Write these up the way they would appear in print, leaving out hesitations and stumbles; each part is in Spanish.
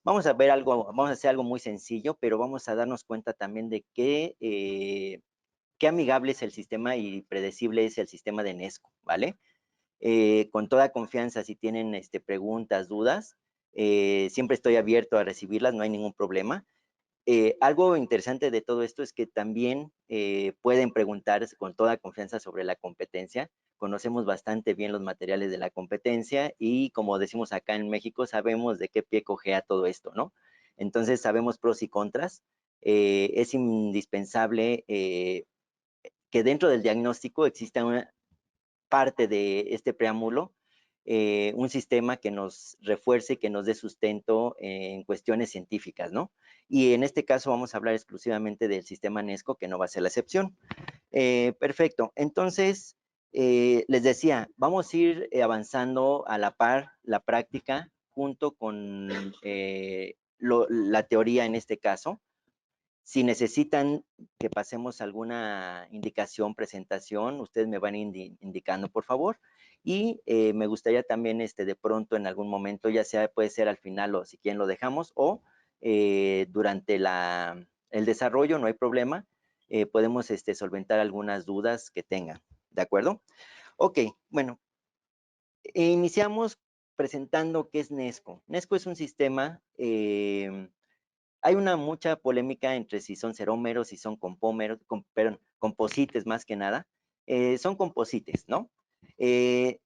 Vamos a ver algo, vamos a hacer algo muy sencillo, pero vamos a darnos cuenta también de qué amigable es el sistema y predecible es el sistema de Nesco, ¿vale? Con toda confianza, si tienen preguntas, dudas, siempre estoy abierto a recibirlas, no hay ningún problema. Algo interesante de todo esto es que también pueden preguntar con toda confianza sobre la competencia. Conocemos bastante bien los materiales de la competencia y, como decimos acá en México, sabemos de qué pie cojea todo esto, ¿no? Entonces sabemos pros y contras. Es indispensable que dentro del diagnóstico exista una parte de este preámbulo, un sistema que nos refuerce, que nos dé sustento en cuestiones científicas, ¿no? Y en este caso vamos a hablar exclusivamente del sistema Nesco, que no va a ser la excepción. Perfecto. Entonces, les decía, vamos a ir avanzando a la par la práctica junto con la teoría en este caso. Si necesitan que pasemos alguna indicación, presentación, ustedes me van indicando, por favor. Y me gustaría también de pronto en algún momento, ya sea puede ser al final o si quieren lo dejamos, o durante el desarrollo, no hay problema, podemos solventar algunas dudas que tengan, ¿de acuerdo? Ok, bueno, iniciamos presentando qué es Nesco. Nesco es un sistema hay mucha polémica entre si son cerómeros, si son compómeros, perdón, composites más que nada. Son composites, ¿no?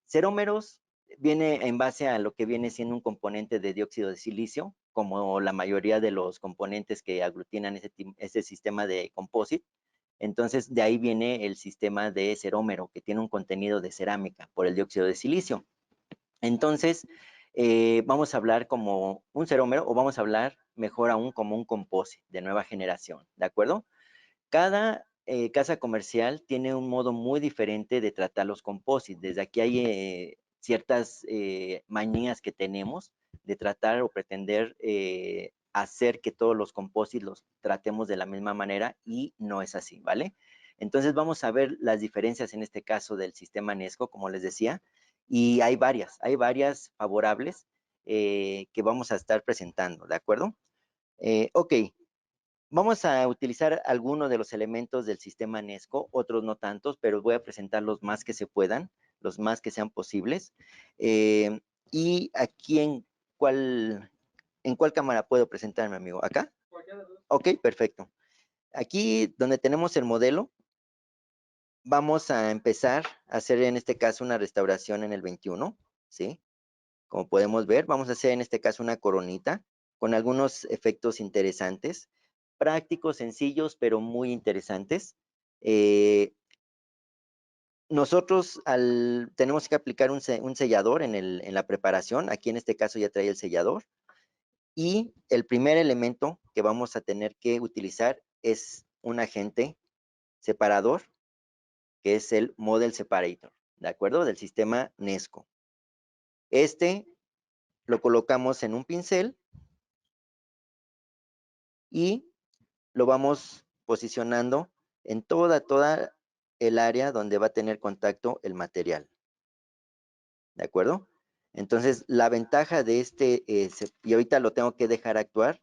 Cerómeros viene en base a lo que viene siendo un componente de dióxido de silicio, como la mayoría de los componentes que aglutinan ese sistema de composite. Entonces, de ahí viene el sistema de cerómero, que tiene un contenido de cerámica por el dióxido de silicio. Entonces, vamos a hablar como un cerómero o vamos a hablar mejor aún como un composite de nueva generación, ¿de acuerdo? Cada casa comercial tiene un modo muy diferente de tratar los composites. Desde aquí hay ciertas manías que tenemos de tratar o pretender hacer que todos los composites los tratemos de la misma manera y no es así, ¿vale? Entonces vamos a ver las diferencias en este caso del sistema Nesco, como les decía, y hay varias favorables que vamos a estar presentando, ¿de acuerdo? Ok, vamos a utilizar algunos de los elementos del sistema Nesco, otros no tantos, pero voy a presentar los más que se puedan, los más que sean posibles. Eh, y aquí en cuál cámara puedo presentarme, amigo? ¿Acá? Ok, perfecto. Aquí donde tenemos el modelo, vamos a empezar a hacer en este caso una restauración en el 21, ¿sí? Como podemos ver, vamos a hacer en este caso una coronita con algunos efectos interesantes, prácticos, sencillos, pero muy interesantes. Nosotros tenemos que aplicar un sellador en la preparación. Aquí en este caso ya trae el sellador. Y el primer elemento que vamos a tener que utilizar es un agente separador, que es el Model Separator, ¿de acuerdo? Del sistema Nesco. Este lo colocamos en un pincel y lo vamos posicionando en toda el área donde va a tener contacto el material. ¿De acuerdo? Entonces, la ventaja de y ahorita lo tengo que dejar actuar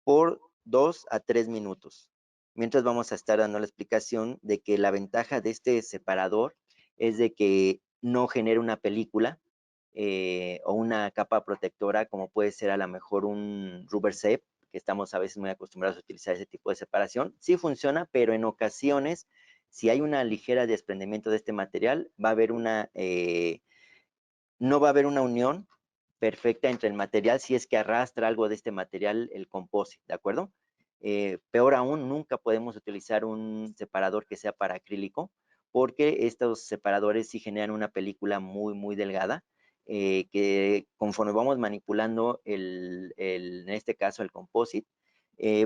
por 2 a 3 minutos. Mientras vamos a estar dando la explicación de que la ventaja de este separador es de que no genera una película o una capa protectora como puede ser a lo mejor un rubber tape, que estamos a veces muy acostumbrados a utilizar ese tipo de separación. Sí funciona, pero en ocasiones, si hay una ligera desprendimiento de este material, no va a haber una unión perfecta entre el material si es que arrastra algo de este material, el composite, ¿de acuerdo? Peor aún, nunca podemos utilizar un separador que sea para acrílico, porque estos separadores sí generan una película muy delgada, que conforme vamos manipulando en este caso el composite,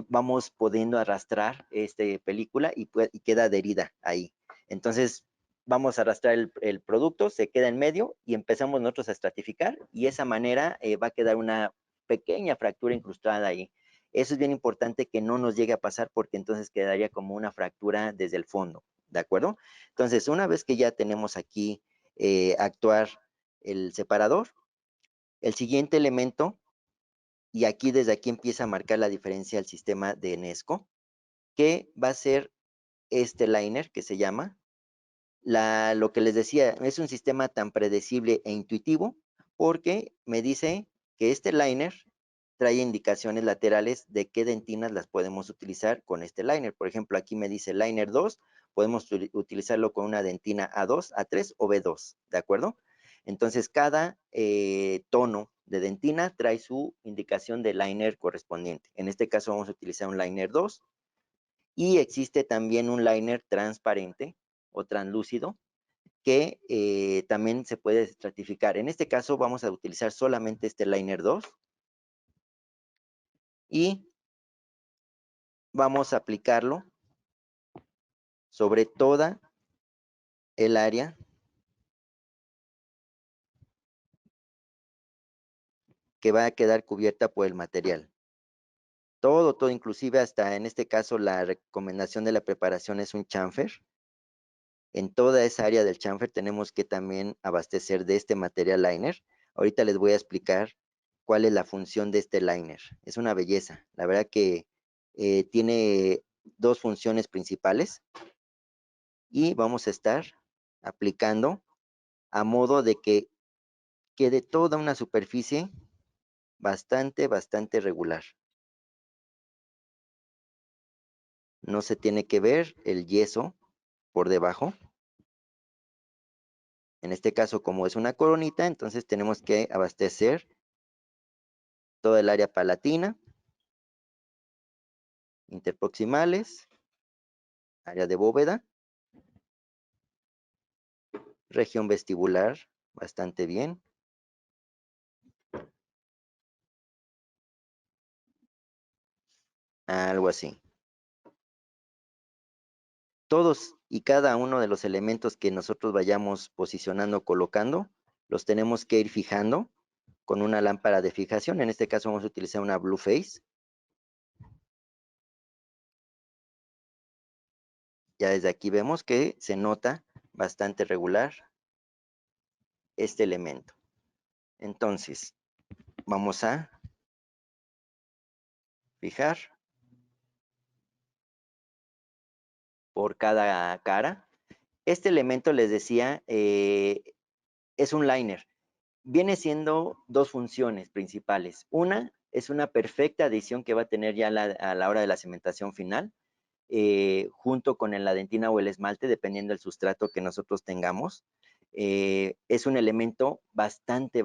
vamos pudiendo arrastrar esta película y queda adherida ahí. Entonces, vamos a arrastrar el producto, se queda en medio y empezamos nosotros a estratificar y esa manera va a quedar una pequeña fractura incrustada ahí. Eso es bien importante que no nos llegue a pasar porque entonces quedaría como una fractura desde el fondo, ¿de acuerdo? Entonces, una vez que ya tenemos aquí actuar el separador, el siguiente elemento y aquí desde aquí empieza a marcar la diferencia el sistema de Enesco, que va a ser este liner que se llama. Lo que les decía, es un sistema tan predecible e intuitivo porque me dice que este liner trae indicaciones laterales de qué dentinas las podemos utilizar con este liner. Por ejemplo, aquí me dice liner 2, podemos utilizarlo con una dentina A2, A3 o B2, ¿de acuerdo? Entonces, cada tono de dentina trae su indicación de liner correspondiente. En este caso vamos a utilizar un liner 2 y existe también un liner transparente o translúcido que también se puede estratificar. En este caso vamos a utilizar solamente este liner 2 y vamos a aplicarlo sobre toda el área que va a quedar cubierta por el material. Todo, inclusive hasta en este caso la recomendación de la preparación es un chamfer. En toda esa área del chamfer tenemos que también abastecer de este material liner. Ahorita les voy a explicar cuál es la función de este liner. Es una belleza. La verdad que tiene dos funciones principales y vamos a estar aplicando a modo de que quede toda una superficie bastante regular. No se tiene que ver el yeso por debajo. En este caso, como es una coronita, entonces tenemos que abastecer toda el área palatina, interproximales, área de bóveda, región vestibular, bastante bien. Algo así. Todos y cada uno de los elementos que nosotros vayamos posicionando, colocando, los tenemos que ir fijando con una lámpara de fijación. En este caso vamos a utilizar una Blue Face. Ya desde aquí vemos que se nota bastante regular este elemento. Entonces, vamos a fijar por cada cara. Este elemento, les decía, es un liner. Viene siendo dos funciones principales. Una es una perfecta adición que va a tener ya a la hora de la cementación final, junto con la dentina o el esmalte, dependiendo del sustrato que nosotros tengamos. Es un elemento bastante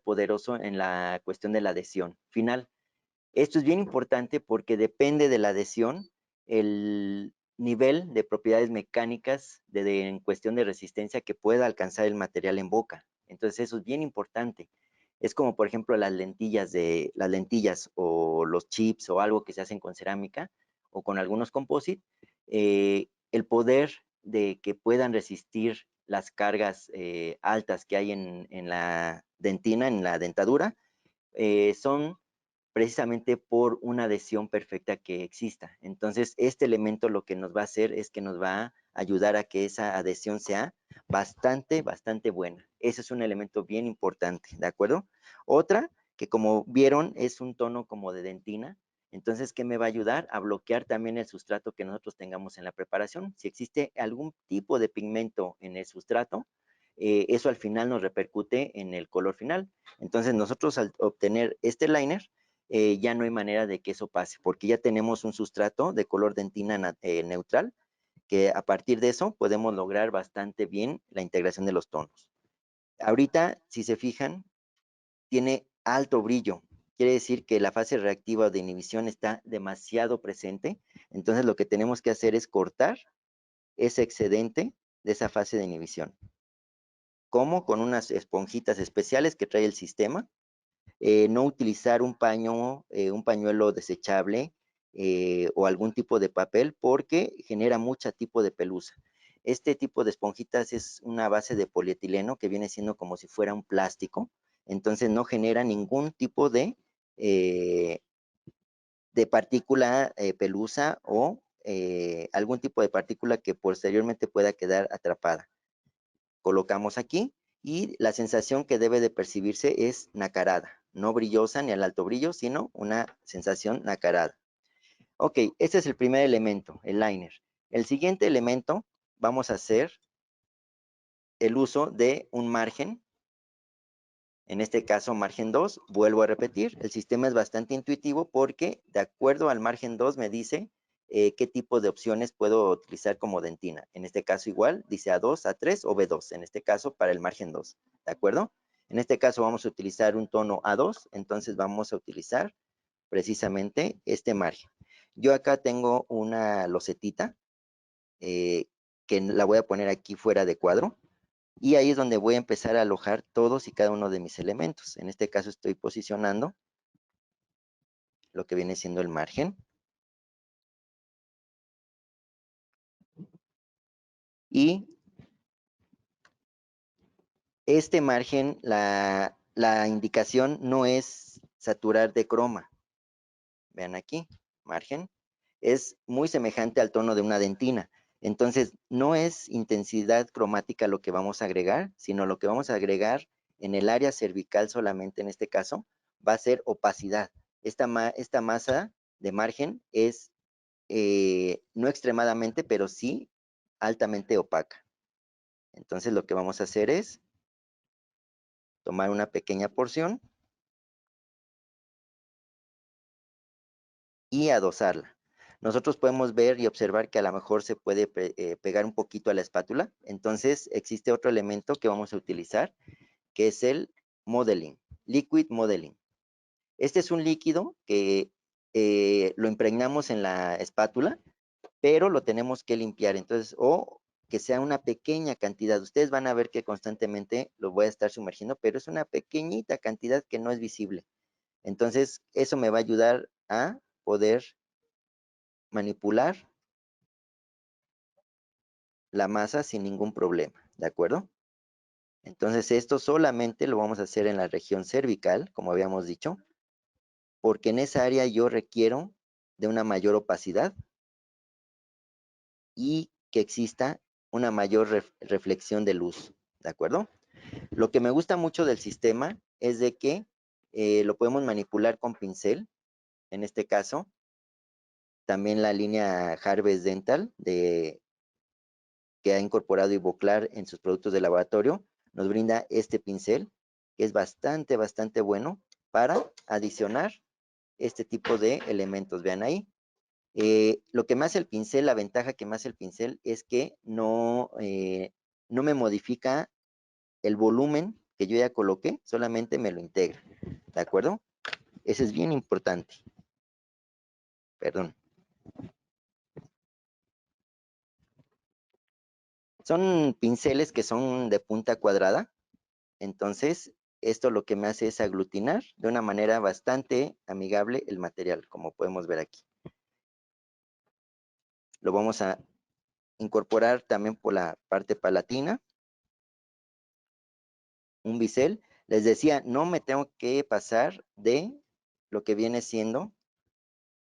poderoso en la cuestión de la adhesión final. Esto es bien importante porque depende de la adhesión, el nivel de propiedades mecánicas en cuestión de resistencia que pueda alcanzar el material en boca. Entonces eso es bien importante. Es como por ejemplo las lentillas o los chips o algo que se hacen con cerámica o con algunos composites. El poder de que puedan resistir las cargas altas que hay en la dentina, en la dentadura, son precisamente por una adhesión perfecta que exista. Entonces, este elemento lo que nos va a hacer es que nos va a ayudar a que esa adhesión sea bastante buena. Ese es un elemento bien importante, ¿de acuerdo? Otra, que como vieron, es un tono como de dentina. Entonces, ¿qué me va a ayudar? A bloquear también el sustrato que nosotros tengamos en la preparación. Si existe algún tipo de pigmento en el sustrato, eso al final nos repercute en el color final. Entonces, nosotros al obtener este liner, ya no hay manera de que eso pase, porque ya tenemos un sustrato de color dentina neutral, que a partir de eso podemos lograr bastante bien la integración de los tonos. Ahorita, si se fijan, tiene alto brillo. Quiere decir que la fase reactiva de inhibición está demasiado presente. Entonces, lo que tenemos que hacer es cortar ese excedente de esa fase de inhibición. ¿Cómo? Con unas esponjitas especiales que trae el sistema. No utilizar un pañuelo desechable o algún tipo de papel porque genera mucho tipo de pelusa. Este tipo de esponjitas es una base de polietileno que viene siendo como si fuera un plástico, entonces no genera ningún tipo de partícula pelusa o algún tipo de partícula que posteriormente pueda quedar atrapada. Colocamos aquí y la sensación que debe de percibirse es nacarada, no brillosa ni al alto brillo, sino una sensación nacarada. Ok, este es el primer elemento, el liner. El siguiente elemento, vamos a hacer el uso de un margen, en este caso margen 2, vuelvo a repetir, el sistema es bastante intuitivo porque de acuerdo al margen 2 me dice qué tipo de opciones puedo utilizar como dentina. En este caso igual, dice A2, A3 o B2, en este caso para el margen 2, ¿de acuerdo? En este caso vamos a utilizar un tono A2, entonces vamos a utilizar precisamente este margen. Yo acá tengo una losetita que la voy a poner aquí fuera de cuadro, y ahí es donde voy a empezar a alojar todos y cada uno de mis elementos. En este caso estoy posicionando lo que viene siendo el margen. Y este margen, la indicación no es saturar de croma. Vean aquí, margen. Es muy semejante al tono de una dentina. Entonces, no es intensidad cromática lo que vamos a agregar, sino lo que vamos a agregar en el área cervical solamente en este caso, va a ser opacidad. Esta masa de margen es no extremadamente, pero sí altamente opaca. Entonces, lo que vamos a hacer es tomar una pequeña porción y adosarla. Nosotros podemos ver y observar que a lo mejor se puede pegar un poquito a la espátula. Entonces, existe otro elemento que vamos a utilizar, que es el modeling, liquid modeling. Este es un líquido que lo impregnamos en la espátula, pero lo tenemos que limpiar. Entonces, o que sea una pequeña cantidad. Ustedes van a ver que constantemente lo voy a estar sumergiendo, pero es una pequeñita cantidad que no es visible. Entonces, eso me va a ayudar a poder manipular la masa sin ningún problema, ¿de acuerdo? Entonces esto solamente lo vamos a hacer en la región cervical, como habíamos dicho, porque en esa área yo requiero de una mayor opacidad y que exista una mayor reflexión de luz, ¿de acuerdo? Lo que me gusta mucho del sistema es de que lo podemos manipular con pincel, en este caso, también la línea Harvest Dental que ha incorporado Ivoclar en sus productos de laboratorio, nos brinda este pincel, que es bastante bueno para adicionar este tipo de elementos. Vean ahí. Lo que me hace el pincel, la ventaja que me hace el pincel es que no me modifica el volumen que yo ya coloqué, solamente me lo integra. ¿De acuerdo? Eso es bien importante. Perdón. Son pinceles que son de punta cuadrada. Entonces, esto lo que me hace es aglutinar de una manera bastante amigable el material, como podemos ver aquí. Lo vamos a incorporar también por la parte palatina. Un bisel. Les decía, no me tengo que pasar de lo que viene siendo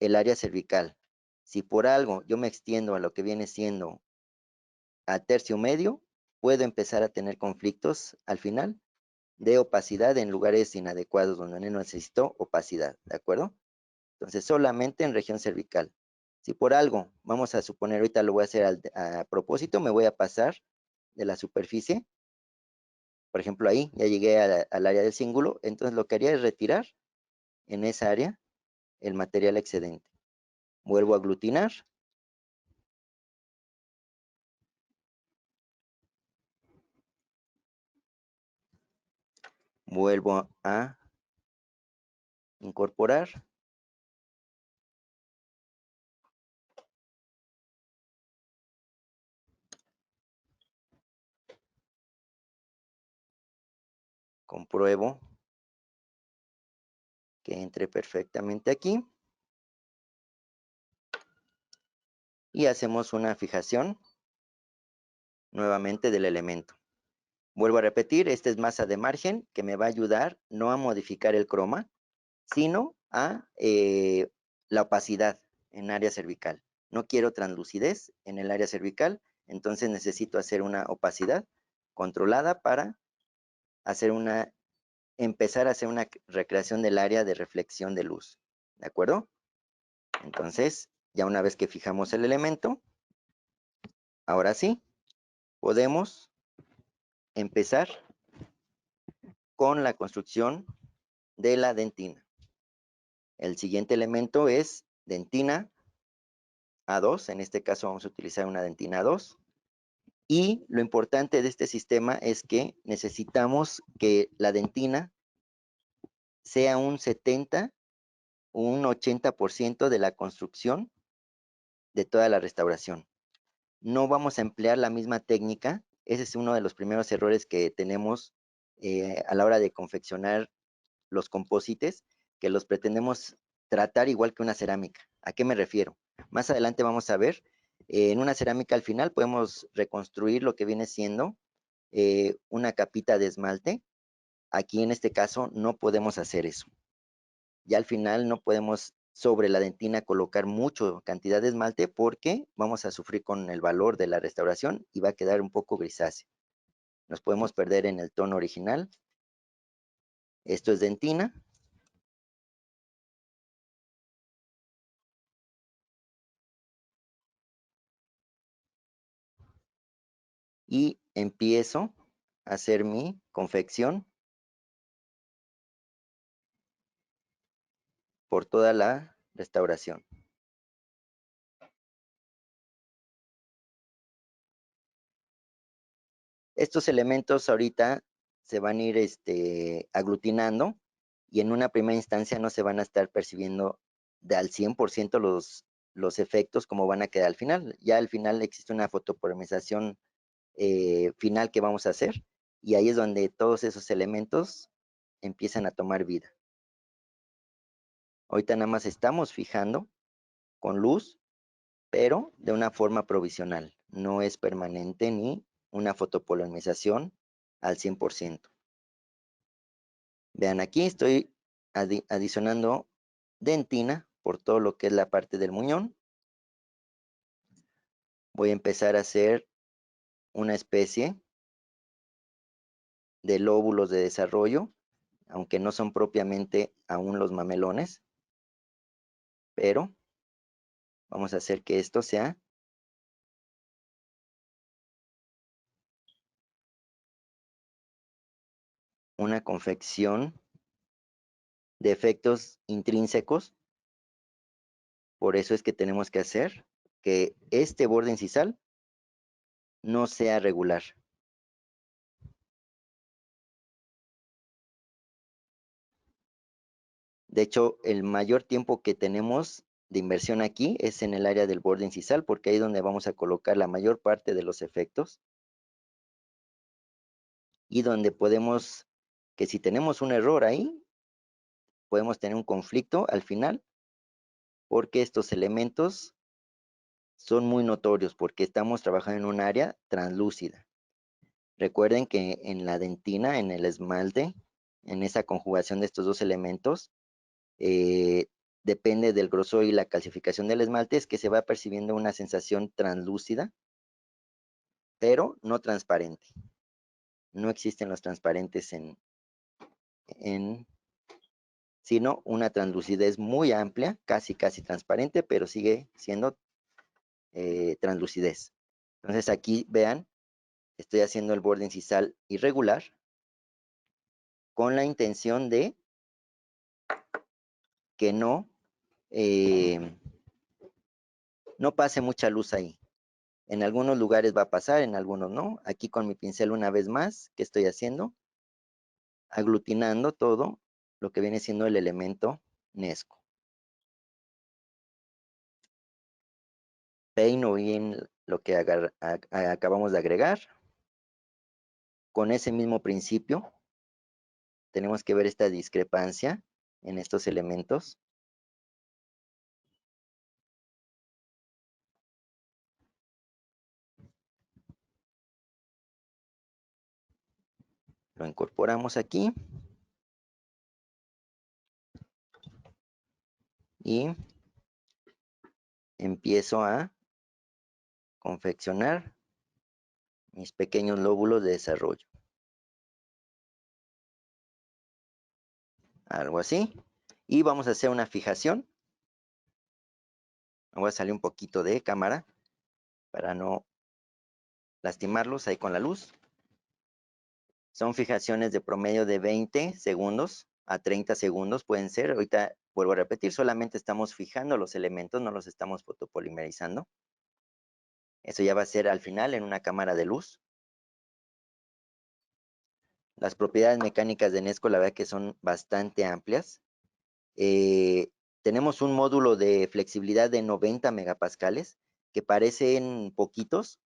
el área cervical. Si por algo yo me extiendo a lo que viene siendo a tercio medio, puedo empezar a tener conflictos al final de opacidad en lugares inadecuados donde no necesito opacidad, ¿de acuerdo? Entonces, solamente en región cervical. Si por algo, vamos a suponer, ahorita lo voy a hacer a propósito, me voy a pasar de la superficie, por ejemplo ahí, ya llegué al área del cíngulo, entonces lo que haría es retirar en esa área el material excedente. Vuelvo a aglutinar. Vuelvo a incorporar. Compruebo que entre perfectamente aquí. Y hacemos una fijación nuevamente del elemento. Vuelvo a repetir, esta es masa de margen que me va a ayudar no a modificar el croma, sino a la opacidad en área cervical. No quiero translucidez en el área cervical, entonces necesito hacer una opacidad controlada para empezar a hacer una recreación del área de reflexión de luz. ¿De acuerdo? Entonces, ya una vez que fijamos el elemento, ahora sí, podemos empezar con la construcción de la dentina. El siguiente elemento es dentina A2. En este caso vamos a utilizar una dentina A2. Y lo importante de este sistema es que necesitamos que la dentina sea un 70 o un 80% de la construcción de toda la restauración. No vamos a emplear la misma técnica. Ese es uno de los primeros errores que tenemos a la hora de confeccionar los composites, que los pretendemos tratar igual que una cerámica. ¿A qué me refiero? Más adelante vamos a ver, en una cerámica al final podemos reconstruir lo que viene siendo una capita de esmalte. Aquí en este caso no podemos hacer eso. Ya al final no podemos sobre la dentina colocar mucha cantidad de esmalte porque vamos a sufrir con el valor de la restauración y va a quedar un poco grisáceo. Nos podemos perder en el tono original. Esto es dentina. Y empiezo a hacer mi confección por toda la restauración. Estos elementos ahorita se van a ir aglutinando y en una primera instancia no se van a estar percibiendo al 100% los efectos como van a quedar al final. Ya al final existe una fotopolarización final que vamos a hacer y ahí es donde todos esos elementos empiezan a tomar vida. Ahorita nada más estamos fijando con luz, pero de una forma provisional. No es permanente ni una fotopolarización al 100%. Vean, aquí estoy adicionando dentina por todo lo que es la parte del muñón. Voy a empezar a hacer una especie de lóbulos de desarrollo, aunque no son propiamente aún los mamelones, pero vamos a hacer que esto sea una confección de efectos intrínsecos. Por eso es que tenemos que hacer que este borde incisal no sea regular. De hecho, el mayor tiempo que tenemos de inversión aquí es en el área del borde incisal, porque ahí es donde vamos a colocar la mayor parte de los efectos y donde podemos, que si tenemos un error ahí, podemos tener un conflicto al final, porque estos elementos son muy notorios, porque estamos trabajando en un área translúcida. Recuerden que en la dentina, en el esmalte, en esa conjugación de estos dos elementos, eh, depende del grosor y la calcificación del esmalte, es que se va percibiendo una sensación translúcida, pero no transparente. No existen los transparentes sino una translucidez muy amplia, casi transparente, pero sigue siendo translucidez. Entonces aquí vean, estoy haciendo el borde incisal irregular con la intención de que eh, no pase mucha luz ahí. En algunos lugares va a pasar, en algunos no. Aquí con mi pincel una vez más, ¿qué estoy haciendo? Aglutinando todo lo que viene siendo el elemento Nesco. Peino bien lo que acabamos de agregar. Con ese mismo principio, tenemos que ver esta discrepancia en estos elementos. Lo incorporamos aquí. Y empiezo a confeccionar mis pequeños lóbulos de desarrollo. algo así. Y vamos a hacer una fijación. Me voy a salir un poquito de cámara para no lastimarlos ahí con la luz. Son fijaciones de promedio de 20 segundos a 30 segundos pueden ser. Ahorita vuelvo a repetir, solamente estamos fijando los elementos, no los estamos fotopolimerizando. Eso ya va a ser al final en una cámara de luz. Las propiedades mecánicas de Nesco, la verdad que son bastante amplias. Tenemos un módulo de flexibilidad de 90 megapascales, que parecen poquitos,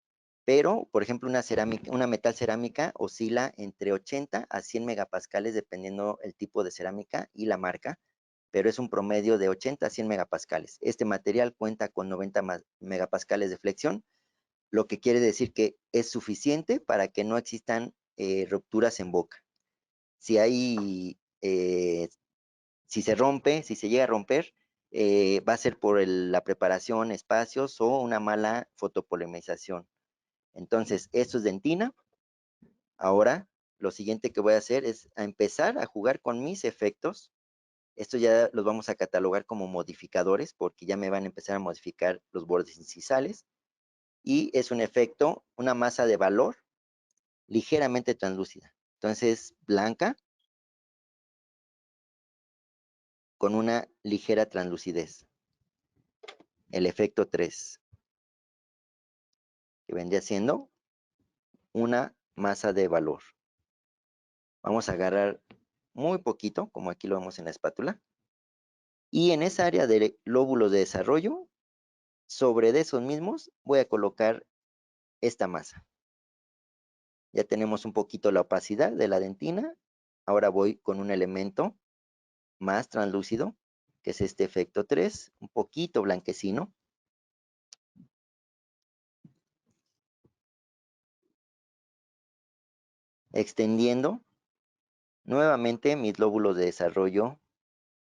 pero, por ejemplo, una metal cerámica oscila entre 80 a 100 megapascales, dependiendo el tipo de cerámica y la marca, pero es un promedio de 80 a 100 megapascales. Este material cuenta con 90 megapascales de flexión, lo que quiere decir que es suficiente para que no existan rupturas en boca. Si se rompe, si se llega a romper, va a ser por la preparación, espacios o una mala fotopolimerización. Entonces, esto es dentina. Ahora, lo siguiente que voy a hacer es empezar a jugar con mis efectos. Estos ya los vamos a catalogar como modificadores porque ya me van a empezar a modificar los bordes incisales. Y es un efecto, una masa de valor ligeramente translúcida. Entonces, blanca con una ligera translucidez. El efecto 3, que vendría siendo una masa de valor. Vamos a agarrar muy poquito, como aquí lo vemos en la espátula. Y en esa área de lóbulos de desarrollo, sobre de esos mismos, voy a colocar esta masa. Ya tenemos un poquito la opacidad de la dentina. Ahora voy con un elemento más translúcido, que es este efecto 3, un poquito blanquecino. Extendiendo nuevamente mis lóbulos de desarrollo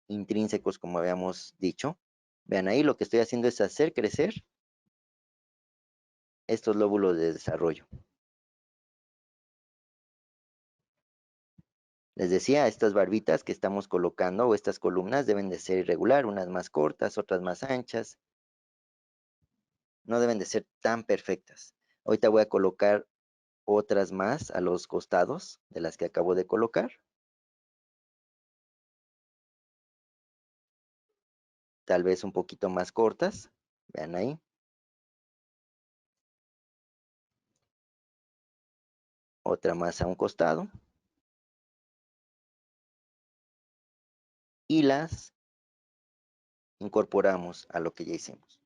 intrínsecos, como habíamos dicho. Vean ahí, lo que estoy haciendo es hacer crecer estos lóbulos de desarrollo. Les decía, estas barbitas que estamos colocando o estas columnas deben de ser irregular, unas más cortas, otras más anchas. No deben de ser tan perfectas. Ahorita voy a colocar otras más a los costados de las que acabo de colocar. Tal vez un poquito más cortas. Vean ahí. Otra más a un costado. Y las incorporamos a lo que ya hicimos.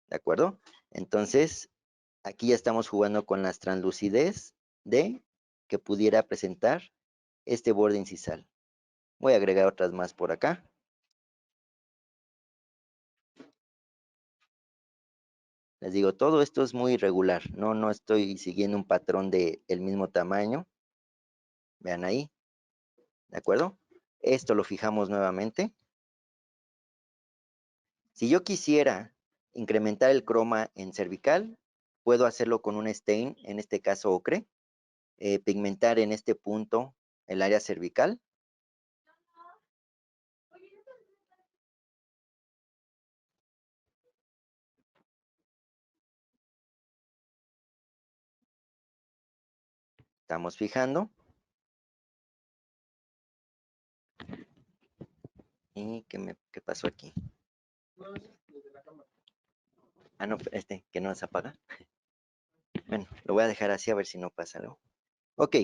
¿De acuerdo? Entonces, aquí ya estamos jugando con las translucidez de que pudiera presentar este borde incisal. Voy a agregar otras más por acá. Les digo, todo esto es muy irregular. No estoy siguiendo un patrón del mismo tamaño. Vean ahí. ¿De acuerdo? Esto lo fijamos nuevamente. Si yo quisiera incrementar el croma en cervical, puedo hacerlo con un stain, en este caso ocre. Pigmentar en este punto el área cervical. Estamos fijando. ¿Y qué pasó aquí? Ah, no, que no se apaga. Bueno, lo voy a dejar así a ver si no pasa algo. Ok,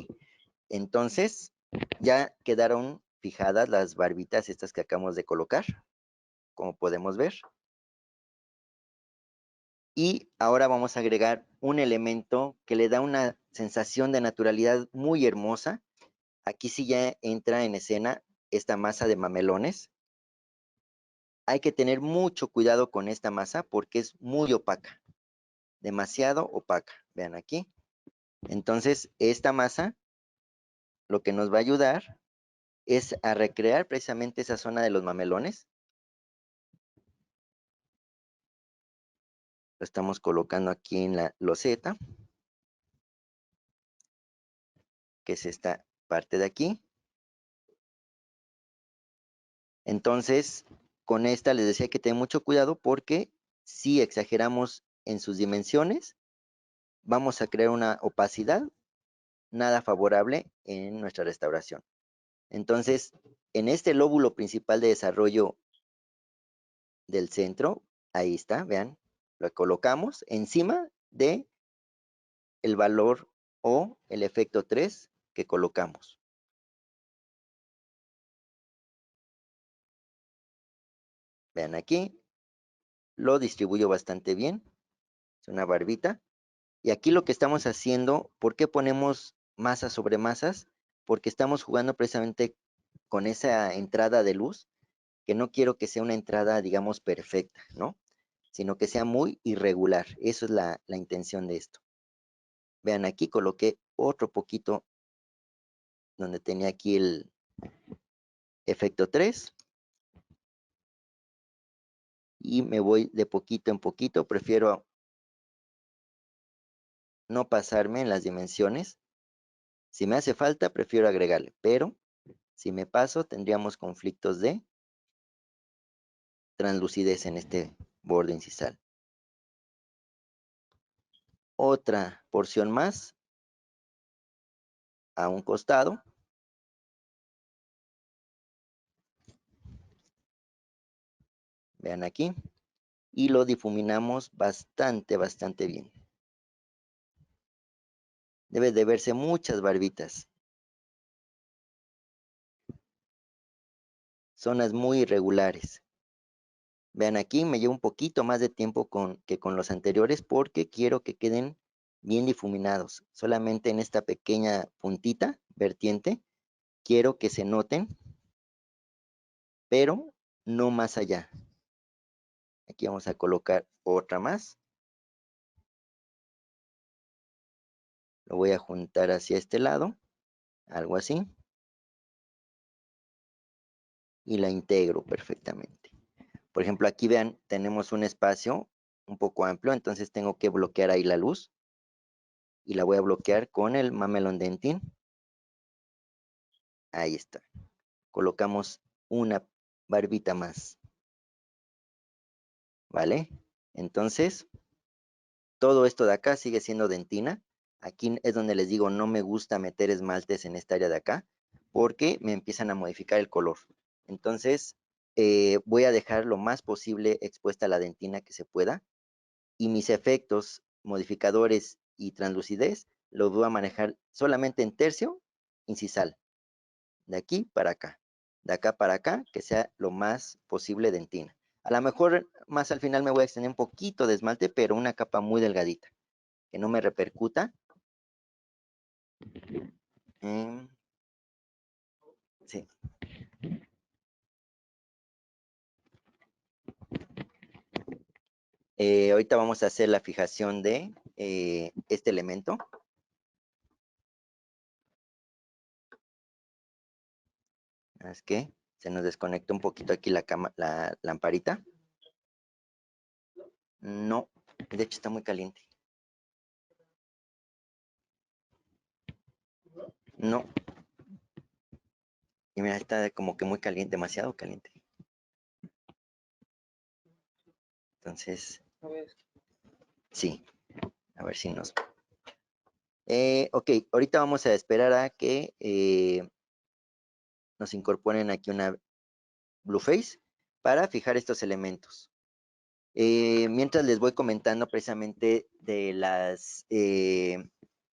entonces ya quedaron fijadas las barbitas estas que acabamos de colocar, como podemos ver. Y ahora vamos a agregar un elemento que le da una sensación de naturalidad muy hermosa. Aquí sí ya entra en escena esta masa de mamelones. Hay que tener mucho cuidado con esta masa porque es muy opaca, demasiado opaca. Vean aquí. Entonces, esta masa lo que nos va a ayudar es a recrear precisamente esa zona de los mamelones. Lo estamos colocando aquí en la loseta, que es esta parte de aquí. Entonces, con esta les decía que tener mucho cuidado porque si exageramos en sus dimensiones, vamos a crear una opacidad nada favorable en nuestra restauración. Entonces, en este lóbulo principal de desarrollo del centro, ahí está, vean, lo colocamos encima de el valor o el efecto 3 que colocamos. Vean aquí, lo distribuyo bastante bien, es una barbita. Y aquí lo que estamos haciendo, ¿por qué ponemos masas sobre masas? Porque estamos jugando precisamente con esa entrada de luz, que no quiero que sea una entrada, digamos, perfecta, ¿no? Sino que sea muy irregular. Eso es la intención de esto. Vean, aquí coloqué otro poquito donde tenía aquí el efecto 3. Y me voy de poquito en poquito. Prefiero no pasarme en las dimensiones. Si me hace falta, prefiero agregarle. Pero si me paso, tendríamos conflictos de translucidez en este borde incisal. Otra porción más a un costado. Vean aquí. Y lo difuminamos bastante bien. Debe de verse muchas barbitas. Zonas muy irregulares. Vean aquí, me lleva un poquito más de tiempo que con los anteriores porque quiero que queden bien difuminados. Solamente en esta pequeña puntita, vertiente, quiero que se noten, pero no más allá. Aquí vamos a colocar otra más. Lo voy a juntar hacia este lado, algo así. Y la integro perfectamente. Por ejemplo, aquí vean, tenemos un espacio un poco amplio, entonces tengo que bloquear ahí la luz. Y la voy a bloquear con el Mamelon Dentin. Ahí está. Colocamos una barbita más. ¿Vale? Entonces, todo esto de acá sigue siendo dentina. Aquí es donde les digo, no me gusta meter esmaltes en esta área de acá, porque me empiezan a modificar el color. Entonces, voy a dejar lo más posible expuesta la dentina que se pueda. Y mis efectos, modificadores y translucidez, los voy a manejar solamente en tercio incisal. De aquí para acá. De acá para acá, que sea lo más posible dentina. A lo mejor más al final me voy a extender un poquito de esmalte, pero una capa muy delgadita, que no me repercuta. Sí. Ahorita vamos a hacer la fijación de este elemento. Es que se nos desconecta un poquito aquí la lamparita. No, de hecho está muy caliente. No. Y mira, está como que muy caliente, demasiado caliente. Entonces, sí, a ver si nos... ok, ahorita vamos a esperar a que nos incorporen aquí una Blueface para fijar estos elementos. Mientras les voy comentando precisamente de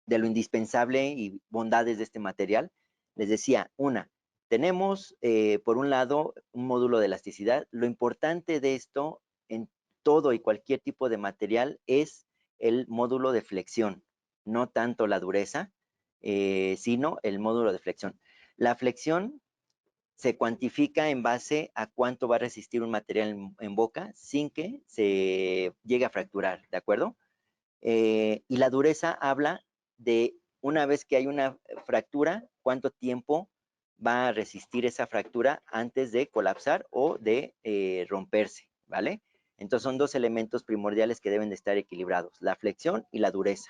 lo indispensable y bondades de este material, les decía, tenemos por un lado un módulo de elasticidad. Lo importante de esto en todo y cualquier tipo de material es el módulo de flexión, no tanto la dureza, sino el módulo de flexión. La flexión se cuantifica en base a cuánto va a resistir un material en boca sin que se llegue a fracturar, ¿de acuerdo? Y la dureza habla de una vez que hay una fractura, cuánto tiempo va a resistir esa fractura antes de colapsar o de romperse, ¿vale? Entonces son dos elementos primordiales que deben de estar equilibrados, la flexión y la dureza.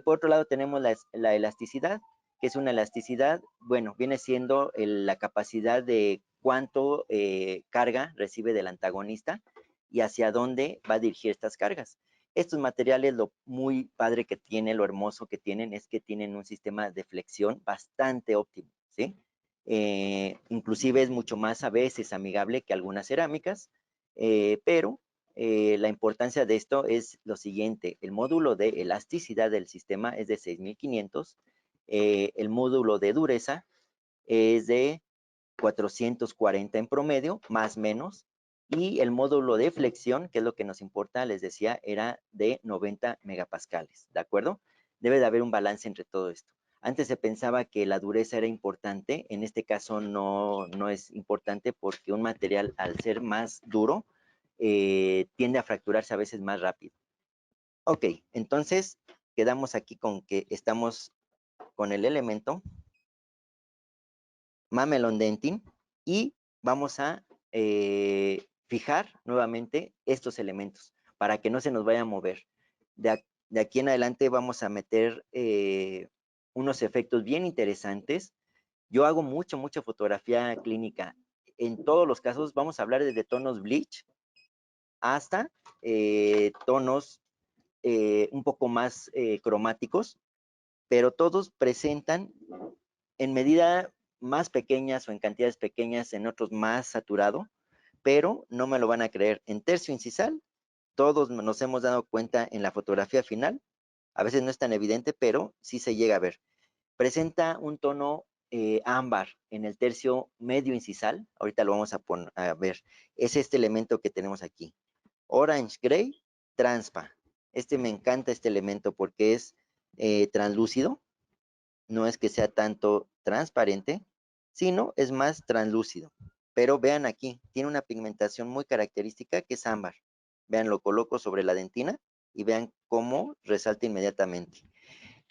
Por otro lado tenemos la elasticidad, que es una elasticidad, bueno, viene siendo la capacidad de cuánto carga recibe del antagonista y hacia dónde va a dirigir estas cargas. Estos materiales, lo muy padre que tienen, lo hermoso que tienen, es que tienen un sistema de flexión bastante óptimo, ¿sí? Inclusive es mucho más a veces amigable que algunas cerámicas, pero la importancia de esto es lo siguiente: el módulo de elasticidad del sistema es de 6500, el módulo de dureza es de 440 en promedio, más o menos, y el módulo de flexión, que es lo que nos importa, les decía, era de 90 megapascales, ¿de acuerdo? Debe de haber un balance entre todo esto. Antes se pensaba que la dureza era importante, en este caso no es importante, porque un material, al ser más duro, tiende a fracturarse a veces más rápido. Ok, entonces quedamos aquí con que estamos con el elemento Mamelon Dentin y vamos a fijar nuevamente estos elementos para que no se nos vaya a mover. De aquí en adelante vamos a meter unos efectos bien interesantes. Yo hago mucha fotografía clínica. En todos los casos vamos a hablar desde tonos bleach hasta tonos un poco más cromáticos, pero todos presentan en medida más pequeñas o en cantidades pequeñas, en otros más saturado, pero no me lo van a creer. En tercio incisal, todos nos hemos dado cuenta en la fotografía final, a veces no es tan evidente, pero sí se llega a ver. Presenta un tono ámbar en el tercio medio incisal, ahorita lo vamos a ver, es este elemento que tenemos aquí. Orange Gray Transpa. Me encanta este elemento porque es translúcido, no es que sea tanto transparente, sino es más translúcido. Pero vean aquí, tiene una pigmentación muy característica que es ámbar. Vean, lo coloco sobre la dentina y vean cómo resalta inmediatamente.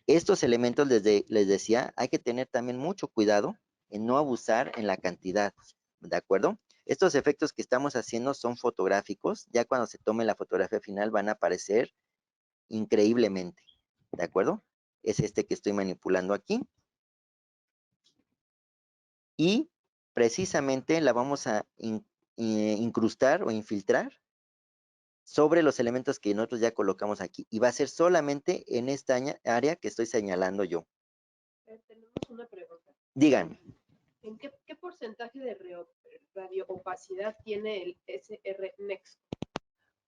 Estos elementos, les decía, hay que tener también mucho cuidado en no abusar en la cantidad, ¿de acuerdo? Estos efectos que estamos haciendo son fotográficos, ya cuando se tome la fotografía final van a aparecer increíblemente, ¿de acuerdo? Es este que estoy manipulando aquí. Y precisamente la vamos a incrustar o infiltrar sobre los elementos que nosotros ya colocamos aquí. Y va a ser solamente en esta área que estoy señalando yo. Tenemos una pregunta. Díganme. ¿En qué porcentaje de radioopacidad tiene el SR Nexo?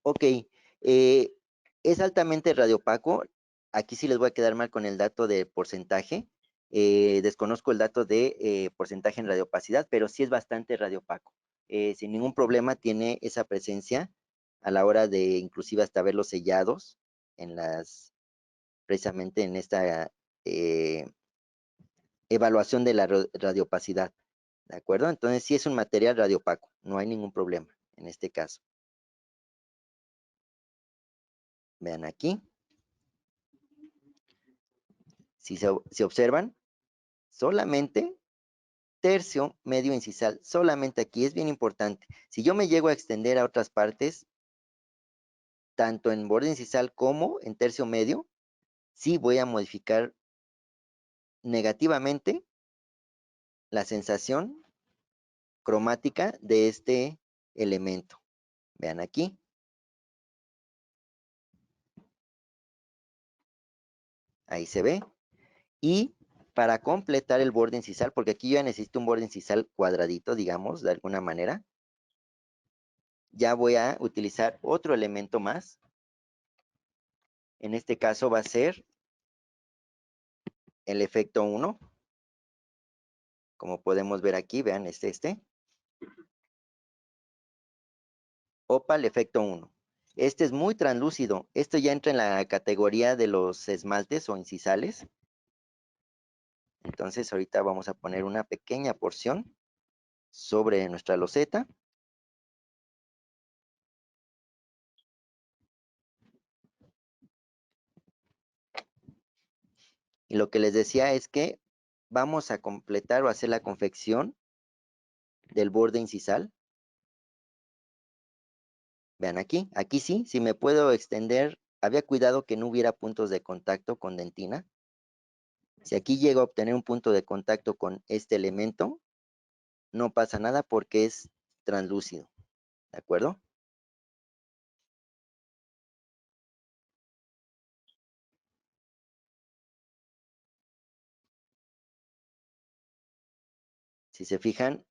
Ok, es altamente radiopaco. Aquí sí les voy a quedar mal con el dato de porcentaje. Desconozco el dato de porcentaje en radiopacidad, pero sí es bastante radiopaco. Sin ningún problema tiene esa presencia a la hora de inclusive hasta verlos sellados precisamente en esta evaluación de la radiopacidad. ¿De acuerdo? Entonces sí es un material radiopaco, no hay ningún problema en este caso. Vean aquí. Si observan, solamente tercio medio incisal, solamente aquí es bien importante. Si yo me llego a extender a otras partes, tanto en borde incisal como en tercio medio, sí voy a modificar negativamente la sensación cromática de este elemento. Vean aquí. Ahí se ve. Y para completar el borde incisal, porque aquí yo ya necesito un borde incisal cuadradito, digamos, de alguna manera, ya voy a utilizar otro elemento más. En este caso va a ser el efecto 1. Como podemos ver aquí, vean, este. Opal efecto 1. Este es muy translúcido. Esto ya entra en la categoría de los esmaltes o incisales. Entonces ahorita vamos a poner una pequeña porción sobre nuestra loseta. Y lo que les decía es que vamos a completar o hacer la confección del borde incisal. Vean aquí, aquí sí, si me puedo extender, había cuidado que no hubiera puntos de contacto con dentina. Si aquí llego a obtener un punto de contacto con este elemento, no pasa nada porque es translúcido, ¿de acuerdo? Si se fijan,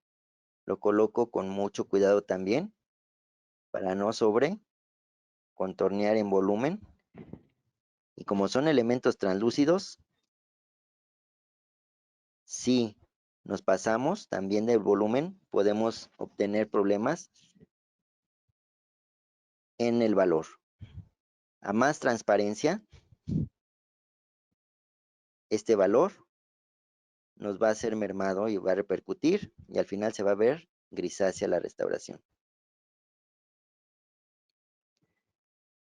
lo coloco con mucho cuidado también para no sobre contornear en volumen. Y como son elementos translúcidos, si nos pasamos también del volumen, podemos obtener problemas en el valor. A más transparencia, este valor nos va a ser mermado y va a repercutir y al final se va a ver grisácea la restauración.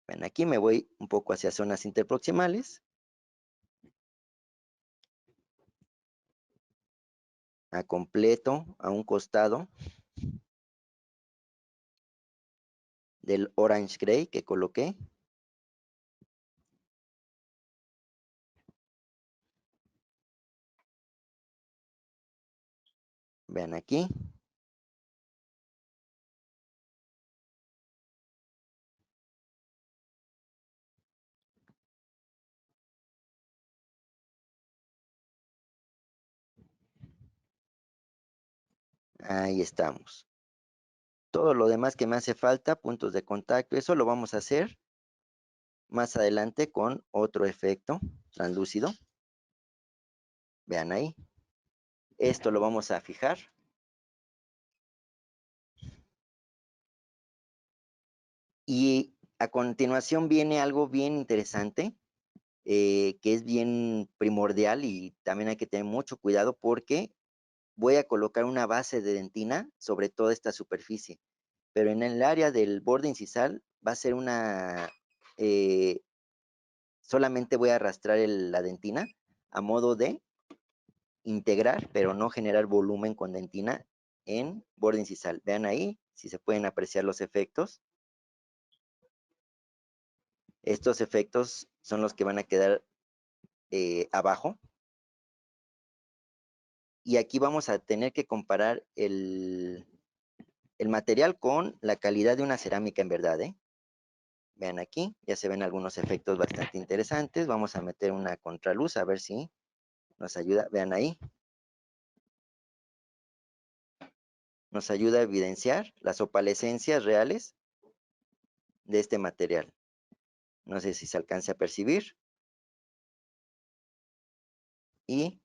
Ven, aquí me voy un poco hacia zonas interproximales. A completo, a un costado del orange gray que coloqué. Vean aquí. Ahí estamos. Todo lo demás que me hace falta, puntos de contacto, eso lo vamos a hacer más adelante con otro efecto translúcido. Vean ahí. Esto lo vamos a fijar. Y a continuación viene algo bien interesante, que es bien primordial y también hay que tener mucho cuidado porque voy a colocar una base de dentina sobre toda esta superficie. Pero en el área del borde incisal va a ser solamente voy a arrastrar la dentina a modo de integrar, pero no generar volumen con dentina en borde incisal. Vean ahí, si se pueden apreciar los efectos. Estos efectos son los que van a quedar abajo. Y aquí vamos a tener que comparar el material con la calidad de una cerámica en verdad, ¿eh? Vean aquí, ya se ven algunos efectos bastante interesantes. Vamos a meter una contraluz a ver si nos ayuda. Vean ahí. Nos ayuda a evidenciar las opalescencias reales de este material. No sé si se alcance a percibir. Y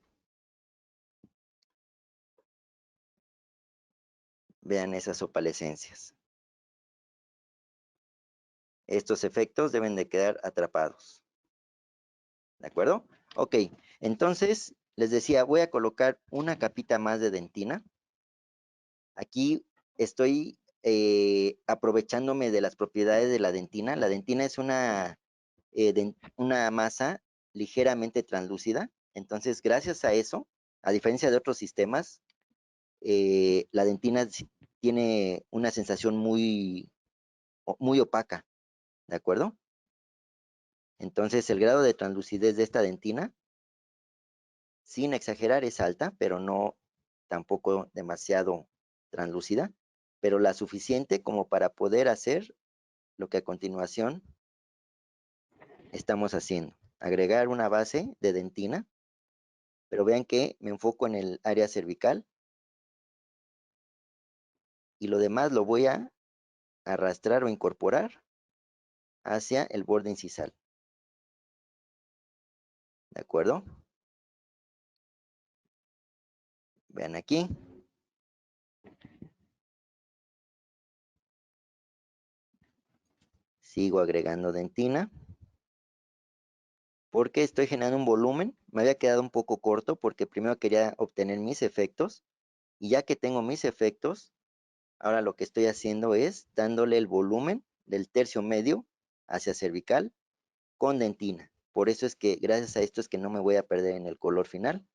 vean esas opalescencias. Estos efectos deben de quedar atrapados. ¿De acuerdo? Ok, entonces les decía, voy a colocar una capita más de dentina. Aquí estoy aprovechándome de las propiedades de la dentina. La dentina es una masa ligeramente translúcida. Entonces, gracias a eso, a diferencia de otros sistemas, la dentina tiene una sensación muy opaca, ¿de acuerdo? Entonces, el grado de translucidez de esta dentina, sin exagerar, es alta, pero no tampoco demasiado translúcida, pero la suficiente como para poder hacer lo que a continuación estamos haciendo. Agregar una base de dentina, pero vean que me enfoco en el área cervical y lo demás lo voy a arrastrar o incorporar hacia el borde incisal. ¿De acuerdo? Vean aquí. Sigo agregando dentina. Porque estoy generando un volumen. Me había quedado un poco corto porque primero quería obtener mis efectos. Y ya que tengo mis efectos, ahora lo que estoy haciendo es dándole el volumen del tercio medio hacia cervical con dentina. Por eso es que gracias a esto es que no me voy a perder en el color final.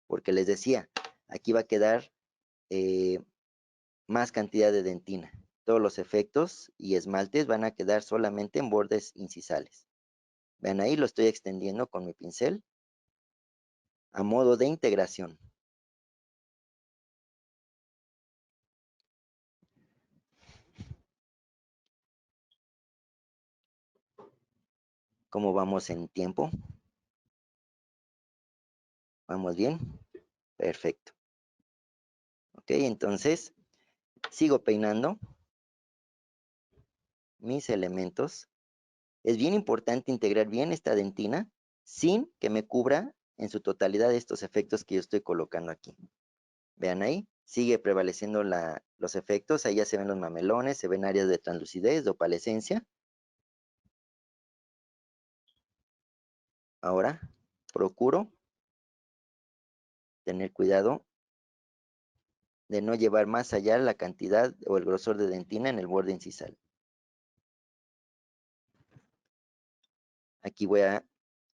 Porque les decía, aquí va a quedar más cantidad de dentina. Todos los efectos y esmaltes van a quedar solamente en bordes incisales. Vean ahí, lo estoy extendiendo con mi pincel a modo de integración. ¿Cómo vamos en tiempo? ¿Vamos bien? Perfecto. Ok, entonces sigo peinando mis elementos. Es bien importante integrar bien esta dentina sin que me cubra en su totalidad estos efectos que yo estoy colocando aquí. Vean ahí, sigue prevaleciendo los efectos. Ahí ya se ven los mamelones, se ven áreas de translucidez, de opalescencia. Ahora procuro tener cuidado de no llevar más allá la cantidad o el grosor de dentina en el borde incisal. Aquí voy a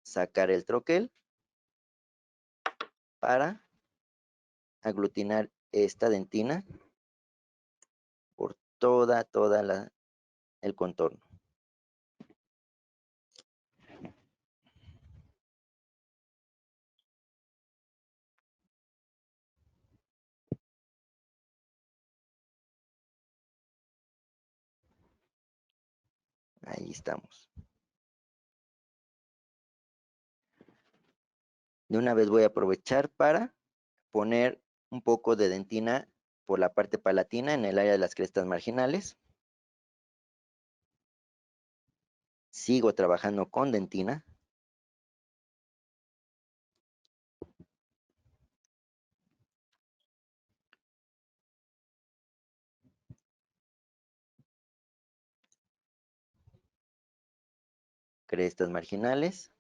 sacar el troquel para aglutinar esta dentina por toda el contorno. Ahí estamos. De una vez voy a aprovechar para poner un poco de dentina por la parte palatina en el área de las crestas marginales. Sigo trabajando con dentina. Crestas marginales.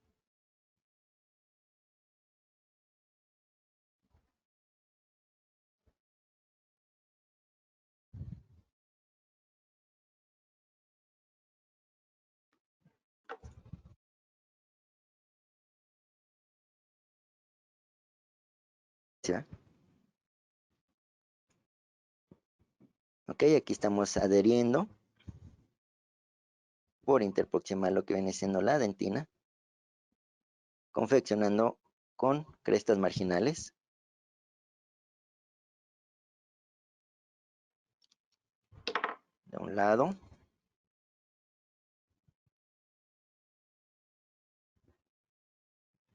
¿Ya? Ok, aquí estamos adheriendo por interproximal lo que viene siendo la dentina, confeccionando con crestas marginales. De un lado.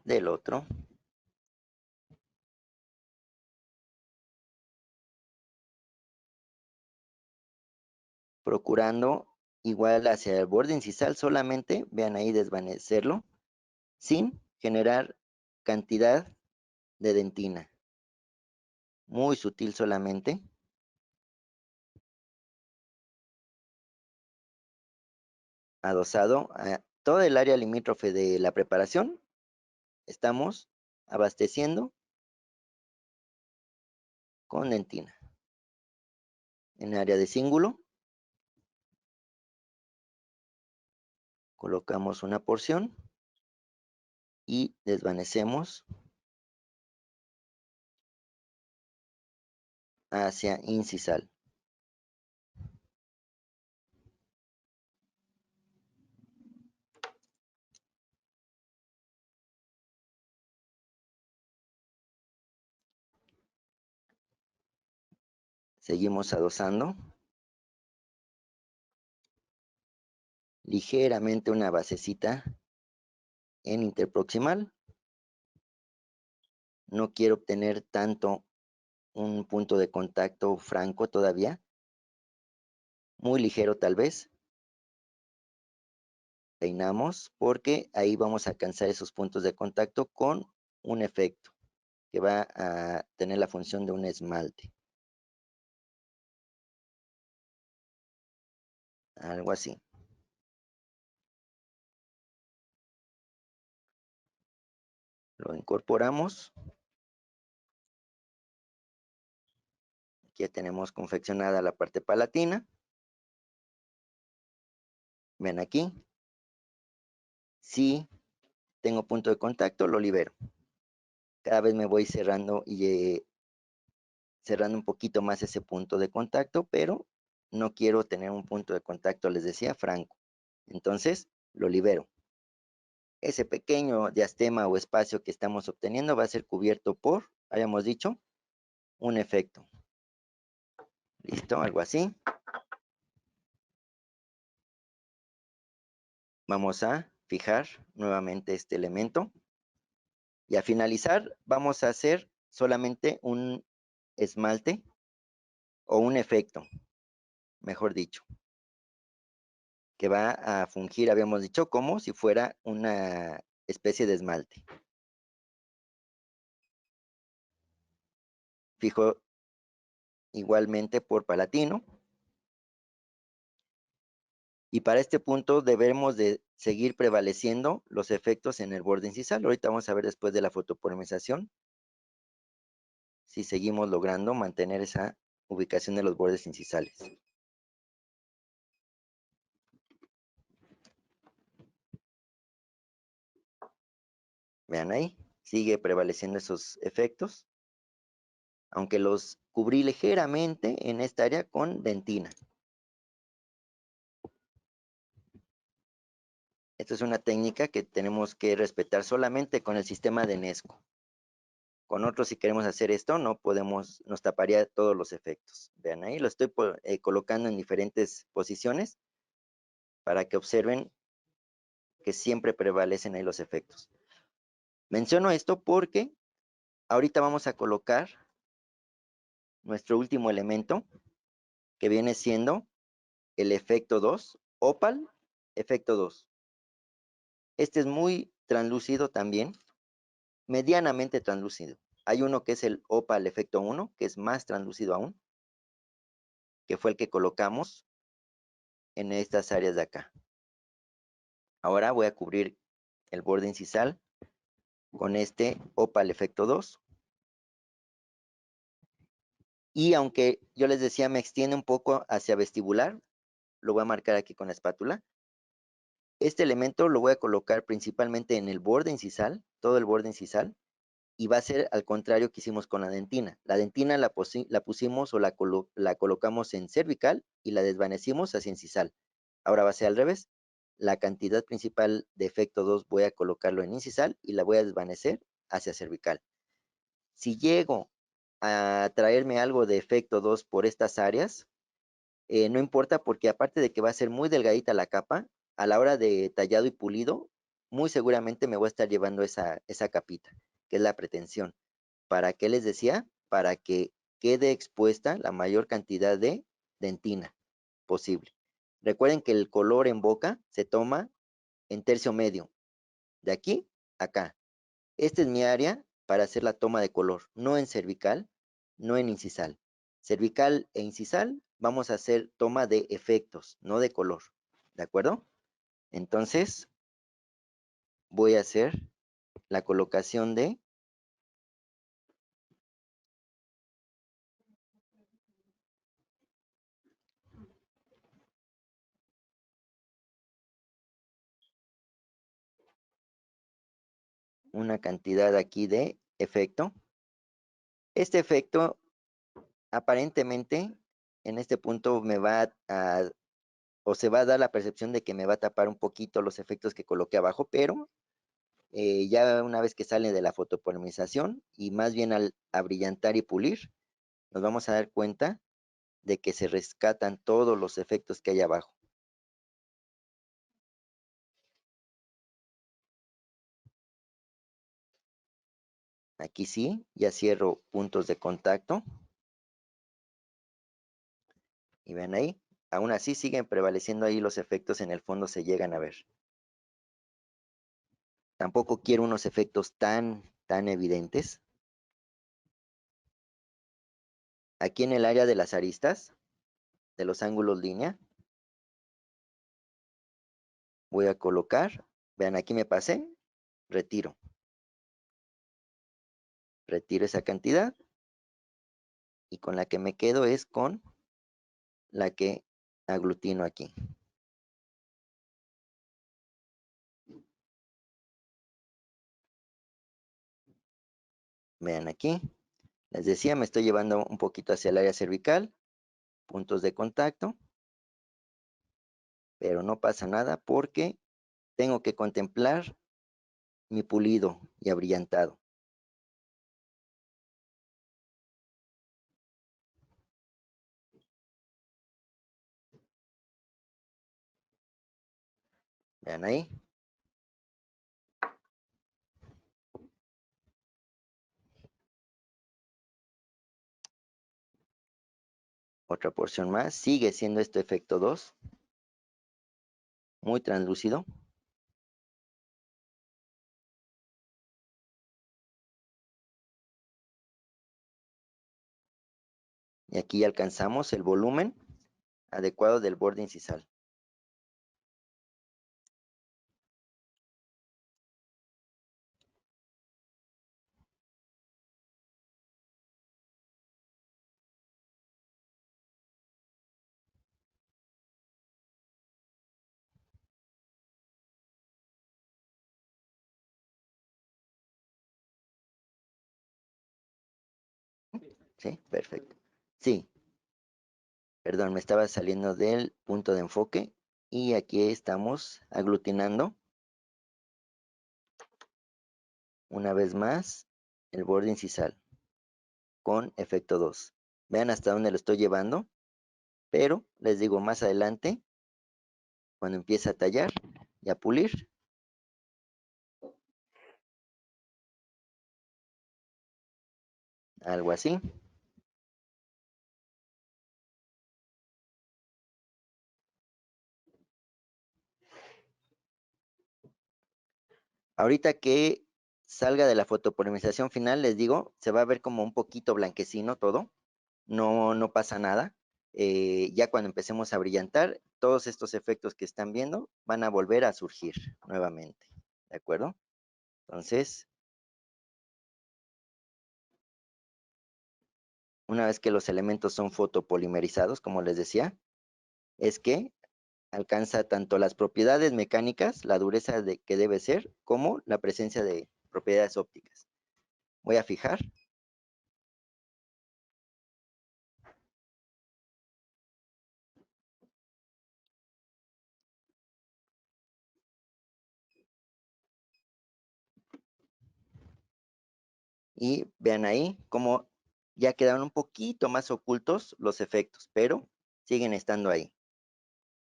Del otro. Procurando igual hacia el borde incisal solamente, vean ahí desvanecerlo, sin generar cantidad de dentina. Muy sutil solamente. Adosado a todo el área limítrofe de la preparación. Estamos abasteciendo con dentina. En área de cíngulo, colocamos una porción y desvanecemos hacia incisal. Seguimos adosando. Ligeramente una basecita en interproximal. No quiero obtener tanto un punto de contacto franco todavía. Muy ligero tal vez. Peinamos porque ahí vamos a alcanzar esos puntos de contacto con un efecto que va a tener la función de un esmalte. Algo así. Lo incorporamos. Aquí ya tenemos confeccionada la parte palatina. Ven aquí. Si tengo punto de contacto, lo libero. Cada vez me voy cerrando y cerrando un poquito más ese punto de contacto, pero no quiero tener un punto de contacto, les decía, franco. Entonces, lo libero. Ese pequeño diastema o espacio que estamos obteniendo va a ser cubierto por, habíamos dicho, un efecto. ¿Listo? Algo así. Vamos a fijar nuevamente este elemento. Y a finalizar vamos a hacer solamente un esmalte o un efecto, mejor dicho, que va a fungir, habíamos dicho, como si fuera una especie de esmalte. Fijo igualmente por palatino. Y para este punto debemos de seguir prevaleciendo los efectos en el borde incisal. Ahorita vamos a ver después de la fotopolimización si seguimos logrando mantener esa ubicación de los bordes incisales. Vean ahí, sigue prevaleciendo esos efectos, aunque los cubrí ligeramente en esta área con dentina. Esta es una técnica que tenemos que respetar solamente con el sistema de Nesco. Con otros, si queremos hacer esto, no podemos, nos taparía todos los efectos. Vean ahí, lo estoy colocando en diferentes posiciones para que observen que siempre prevalecen ahí los efectos. Menciono esto porque ahorita vamos a colocar nuestro último elemento, que viene siendo el efecto 2, Opal, efecto 2. Este es muy translúcido también, medianamente translúcido. Hay uno que es el Opal efecto 1, que es más translúcido aún, que fue el que colocamos en estas áreas de acá. Ahora voy a cubrir el borde incisal con este Opal efecto 2. Y aunque yo les decía me extiende un poco hacia vestibular, lo voy a marcar aquí con la espátula. Este elemento lo voy a colocar principalmente en el borde incisal, todo el borde incisal, y va a ser al contrario que hicimos con la dentina. La dentina la pusimos o la colocamos en cervical y la desvanecimos hacia incisal. Ahora va a ser al revés. La cantidad principal de efecto 2 voy a colocarlo en incisal y la voy a desvanecer hacia cervical. Si llego a traerme algo de efecto 2 por estas áreas, no importa porque aparte de que va a ser muy delgadita la capa, a la hora de tallado y pulido, muy seguramente me voy a estar llevando esa capita, que es la pretensión. ¿Para qué les decía? Para que quede expuesta la mayor cantidad de dentina posible. Recuerden que el color en boca se toma en tercio medio, de aquí a acá. Esta es mi área para hacer la toma de color, no en cervical, no en incisal. Cervical e incisal vamos a hacer toma de efectos, no de color. ¿De acuerdo? Entonces, voy a hacer la colocación de una cantidad aquí de efecto. Este efecto aparentemente en este punto me va o se va a dar la percepción de que me va a tapar un poquito los efectos que coloqué abajo, pero ya una vez que sale de la fotopolimización y más bien al abrillantar y pulir, nos vamos a dar cuenta de que se rescatan todos los efectos que hay abajo. Aquí sí, ya cierro puntos de contacto. Y ven ahí, aún así siguen prevaleciendo ahí los efectos en el fondo, se llegan a ver. Tampoco quiero unos efectos tan evidentes. Aquí en el área de las aristas, de los ángulos línea, voy a colocar, vean aquí me pasé, retiro. Retiro esa cantidad y con la que me quedo es con la que aglutino aquí. Vean aquí, les decía, me estoy llevando un poquito hacia el área cervical, puntos de contacto, pero no pasa nada porque tengo que contemplar mi pulido y abrillantado. Vean ahí, Otra porción más. Sigue siendo este efecto 2. Muy translúcido. Y aquí alcanzamos el volumen adecuado del borde incisal. ¿Sí? Perfecto. Sí, perdón, me estaba saliendo del punto de enfoque y aquí estamos aglutinando una vez más el borde incisal con efecto 2. Vean hasta dónde lo estoy llevando, pero les digo más adelante, cuando empiece a tallar y a pulir, algo así. Ahorita que salga de la fotopolimerización final, les digo, se va a ver como un poquito blanquecino todo, no pasa nada. Ya cuando empecemos a brillantar, todos estos efectos que están viendo van a volver a surgir nuevamente, ¿de acuerdo? Entonces, una vez que los elementos son fotopolimerizados, como les decía, es que alcanza tanto las propiedades mecánicas, la dureza que debe ser, como la presencia de propiedades ópticas. Voy a fijar. Y vean ahí cómo ya quedaron un poquito más ocultos los efectos, pero siguen estando ahí.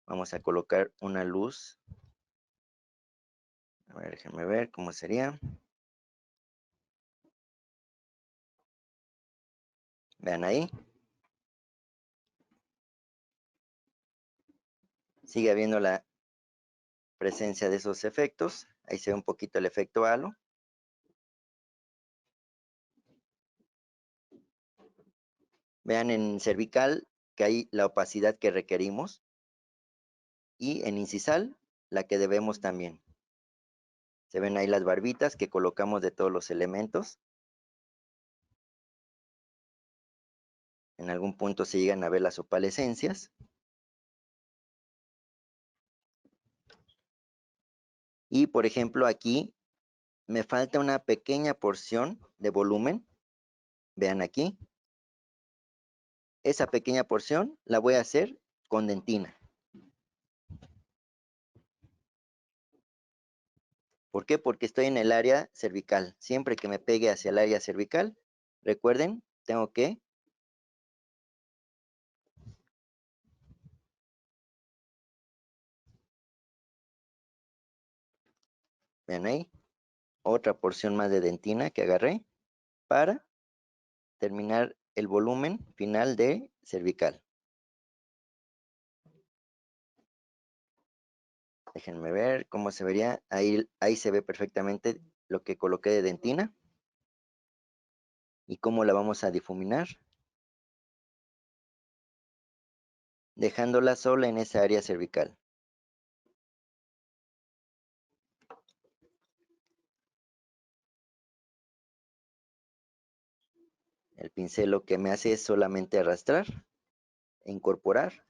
Vamos a colocar una luz. A ver, déjenme ver cómo sería. Vean ahí. Sigue habiendo la presencia de esos efectos. Ahí se ve un poquito el efecto halo. Vean en cervical que hay la opacidad que requerimos. Y en incisal, la que debemos también. Se ven ahí las barbitas que colocamos de todos los elementos. En algún punto se llegan a ver las opalescencias. Y por ejemplo aquí me falta una pequeña porción de volumen. Vean aquí. Esa pequeña porción la voy a hacer con dentina. ¿Por qué? Porque estoy en el área cervical. Siempre que me pegue hacia el área cervical, recuerden, tengo que vean ahí, otra porción más de dentina que agarré para terminar el volumen final de cervical. Déjenme ver cómo se vería. Ahí se ve perfectamente lo que coloqué de dentina y cómo la vamos a difuminar, dejándola sola en esa área cervical. El pincel lo que me hace es solamente arrastrar e incorporar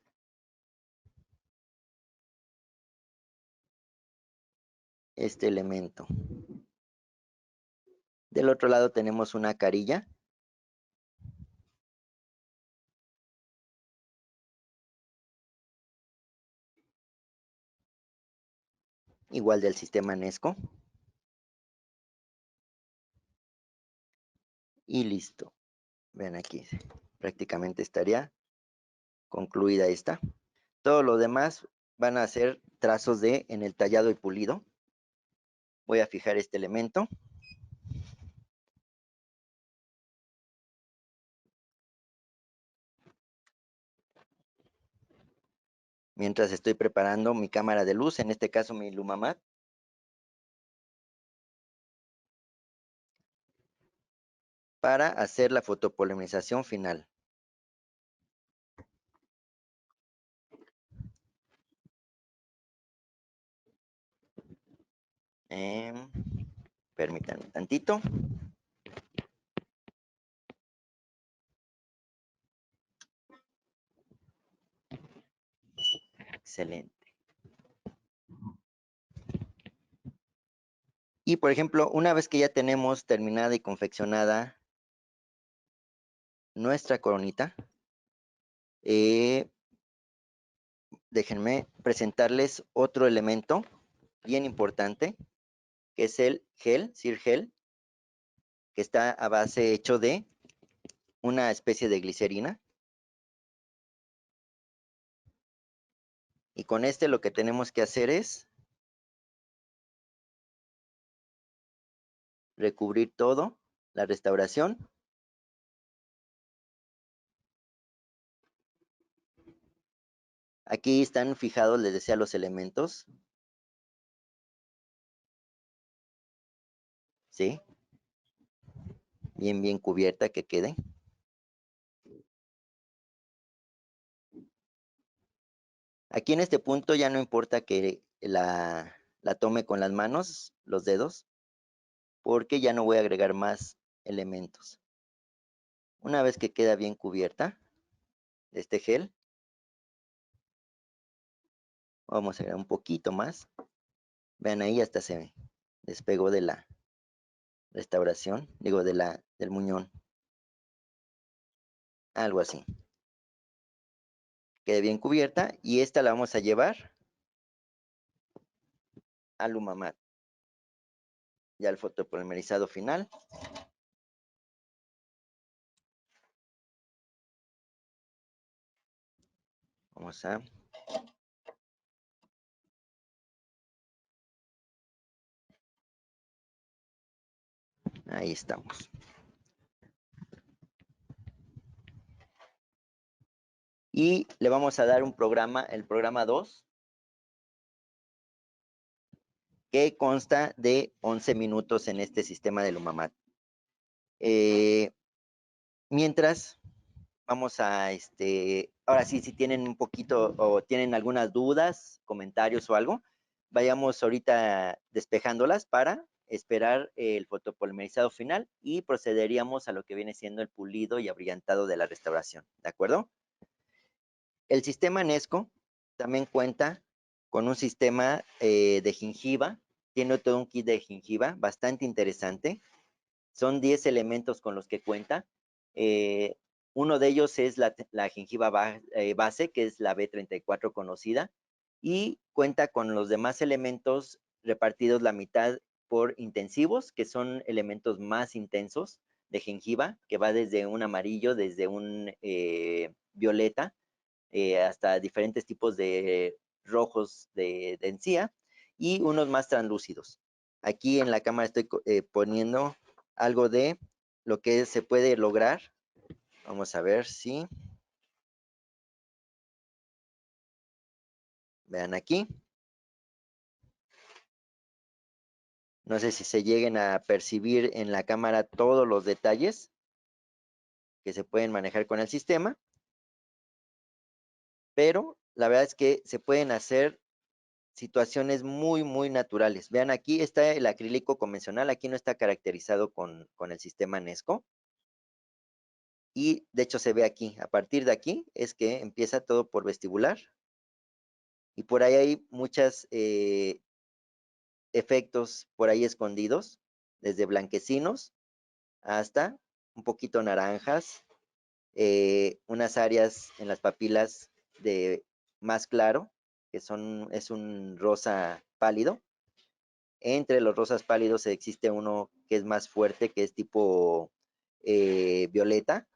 este elemento. Del otro lado tenemos una carilla. Igual del sistema Nesco. Y listo. Vean aquí. Prácticamente estaría concluida esta. Todo lo demás van a ser trazos en el tallado y pulido. Voy a fijar este elemento. mientras estoy preparando mi cámara de luz, en este caso mi Lumamat. Para hacer la fotopolimerización final. Permítanme tantito. Excelente. Y por ejemplo, una vez que ya tenemos terminada y confeccionada nuestra coronita, déjenme presentarles otro elemento bien importante, que es el gel, Cir Gel, que está a base hecho de una especie de glicerina. Y con este lo que tenemos que hacer es recubrir todo, la restauración. Aquí están fijados, les decía, los elementos. ¿Sí? Bien cubierta que quede. Aquí en este punto ya no importa que la tome con las manos, los dedos, porque ya no voy a agregar más elementos. Una vez que queda bien cubierta de este gel, vamos a agregar un poquito más. Vean ahí, hasta se despegó de la restauración, digo, del muñón. Algo así. Quede bien cubierta y esta la vamos a llevar al Lumamat. Ya el fotopolimerizado final. Vamos a... Ahí estamos. Y le vamos a dar un programa, el programa 2, que consta de 11 minutos en este sistema de Lumamat. Mientras, vamos a, ahora sí, si tienen un poquito o tienen algunas dudas, comentarios o algo, vayamos ahorita despejándolas para esperar el fotopolimerizado final y procederíamos a lo que viene siendo el pulido y abrillantado de la restauración, ¿de acuerdo? El sistema Nesco también cuenta con un sistema de gingiva, tiene todo un kit de gingiva bastante interesante. Son 10 elementos con los que cuenta. Uno de ellos es la gingiva base, que es la B34 conocida, y cuenta con los demás elementos repartidos la mitad por intensivos, que son elementos más intensos de gingiva, que va desde un amarillo, desde un violeta, hasta diferentes tipos de rojos de encía, y unos más translúcidos. Aquí en la cámara estoy poniendo algo de lo que se puede lograr. Vamos a ver si... Vean aquí. No sé si se lleguen a percibir en la cámara todos los detalles que se pueden manejar con el sistema, pero la verdad es que se pueden hacer situaciones muy naturales. Vean, aquí está el acrílico convencional, aquí no está caracterizado con el sistema Nesco. Y de hecho se ve aquí, a partir de aquí es que empieza todo por vestibular. Y por ahí hay muchos efectos por ahí escondidos, desde blanquecinos hasta un poquito naranjas, unas áreas en las papilas de más claro, que es un rosa pálido. Entre los rosas pálidos existe uno que es más fuerte, que es tipo violeta.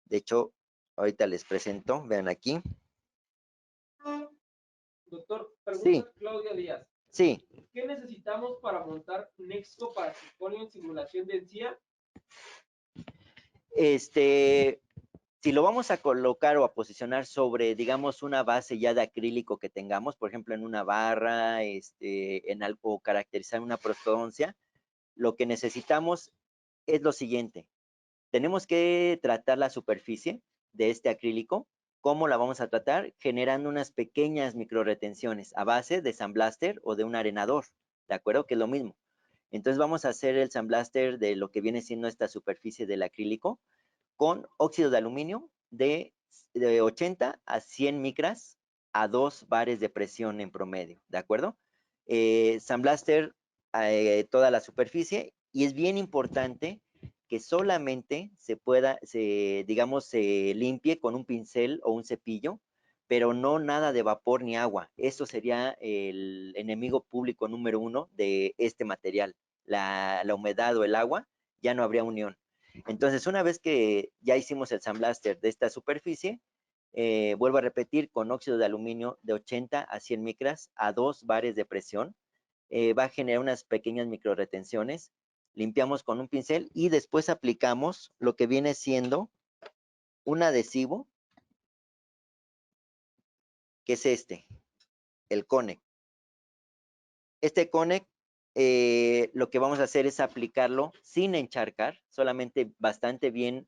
De hecho, ahorita les presento, vean aquí. Doctor, Sí, pregunta Claudia Díaz. sí. ¿Qué necesitamos para montar Nexco para circonio en simulación de encía? Si lo vamos a colocar o a posicionar sobre, digamos, una base ya de acrílico que tengamos, por ejemplo, en una barra, en algo, caracterizar una prostodoncia, lo que necesitamos es lo siguiente. Tenemos que tratar la superficie de este acrílico. ¿Cómo la vamos a tratar? Generando unas pequeñas microretenciones a base de sandblaster o de un arenador, ¿de acuerdo? Que es lo mismo. Entonces vamos a hacer el sandblaster de lo que viene siendo esta superficie del acrílico con óxido de aluminio de 80 a 100 micras a 2 bares de presión en promedio, ¿de acuerdo? Sandblaster toda la superficie, y es bien importante que solamente digamos, se limpie con un pincel o un cepillo, pero no nada de vapor ni agua. Eso sería el enemigo público número 1 de este material. La humedad o el agua, ya no habría unión. Entonces, una vez que ya hicimos el sandblaster de esta superficie, vuelvo a repetir, con óxido de aluminio de 80 a 100 micras a 2 bares de presión, va a generar unas pequeñas microretenciones. Limpiamos con un pincel y después aplicamos lo que viene siendo un adhesivo, que es el Conex. Este Conex, lo que vamos a hacer es aplicarlo sin encharcar, solamente bastante bien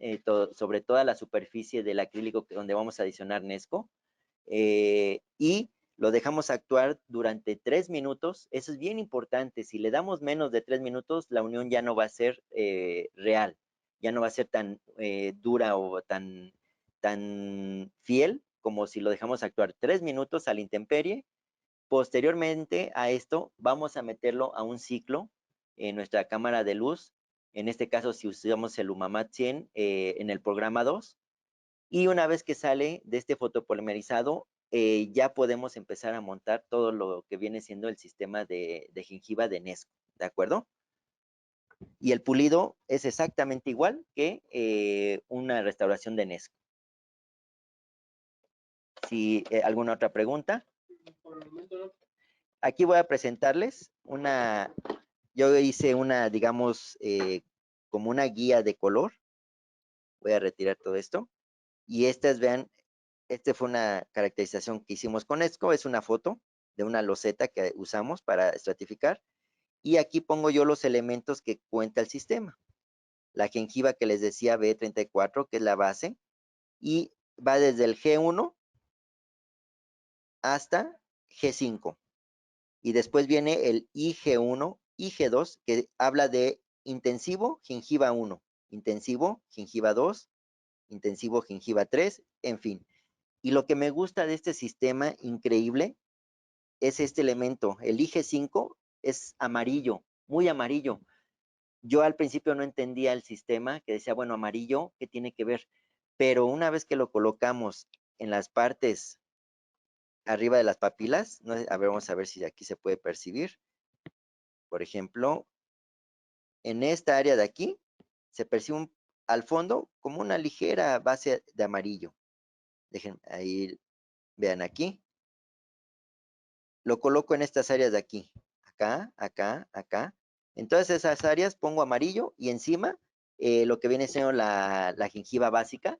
sobre toda la superficie del acrílico donde vamos a adicionar Nesco, y lo dejamos actuar durante 3 minutos. Eso es bien importante. Si le damos menos de 3 minutos, la unión ya no va a ser real, ya no va a ser tan dura o tan fiel como si lo dejamos actuar 3 minutos a la intemperie. Posteriormente a esto, vamos a meterlo a un ciclo en nuestra cámara de luz. En este caso, si usamos el Umamat 100 en el programa 2. Y una vez que sale de este fotopolimerizado, ya podemos empezar a montar todo lo que viene siendo el sistema de gengiva de Nesco, ¿de acuerdo? Y el pulido es exactamente igual que una restauración de Nesco. Si alguna otra pregunta. Por el momento no. Aquí voy a presentarles yo hice una, digamos, como una guía de color. Voy a retirar todo esto. Y estas, vean, fue una caracterización que hicimos con Nesco. Es una foto de una loseta que usamos para estratificar. Y aquí pongo yo los elementos que cuenta el sistema. La gengiva que les decía B34, que es la base. Y va desde el G1 hasta G5. Y después viene el IG1, IG2, que habla de intensivo, gengiva 1, intensivo, gengiva 2, intensivo, gengiva 3, en fin. Y lo que me gusta de este sistema increíble es este elemento. El IG5 es amarillo, muy amarillo. Yo al principio no entendía el sistema, que decía, bueno, amarillo, ¿qué tiene que ver? Pero una vez que lo colocamos en las partes arriba de las papilas, no, a ver, vamos a ver si aquí se puede percibir. Por ejemplo, en esta área de aquí, se percibe al fondo como una ligera base de amarillo. Dejen, ahí, vean aquí. Lo coloco en estas áreas de aquí. Acá, acá, acá. En todas esas áreas pongo amarillo y encima lo que viene siendo la gengiva básica,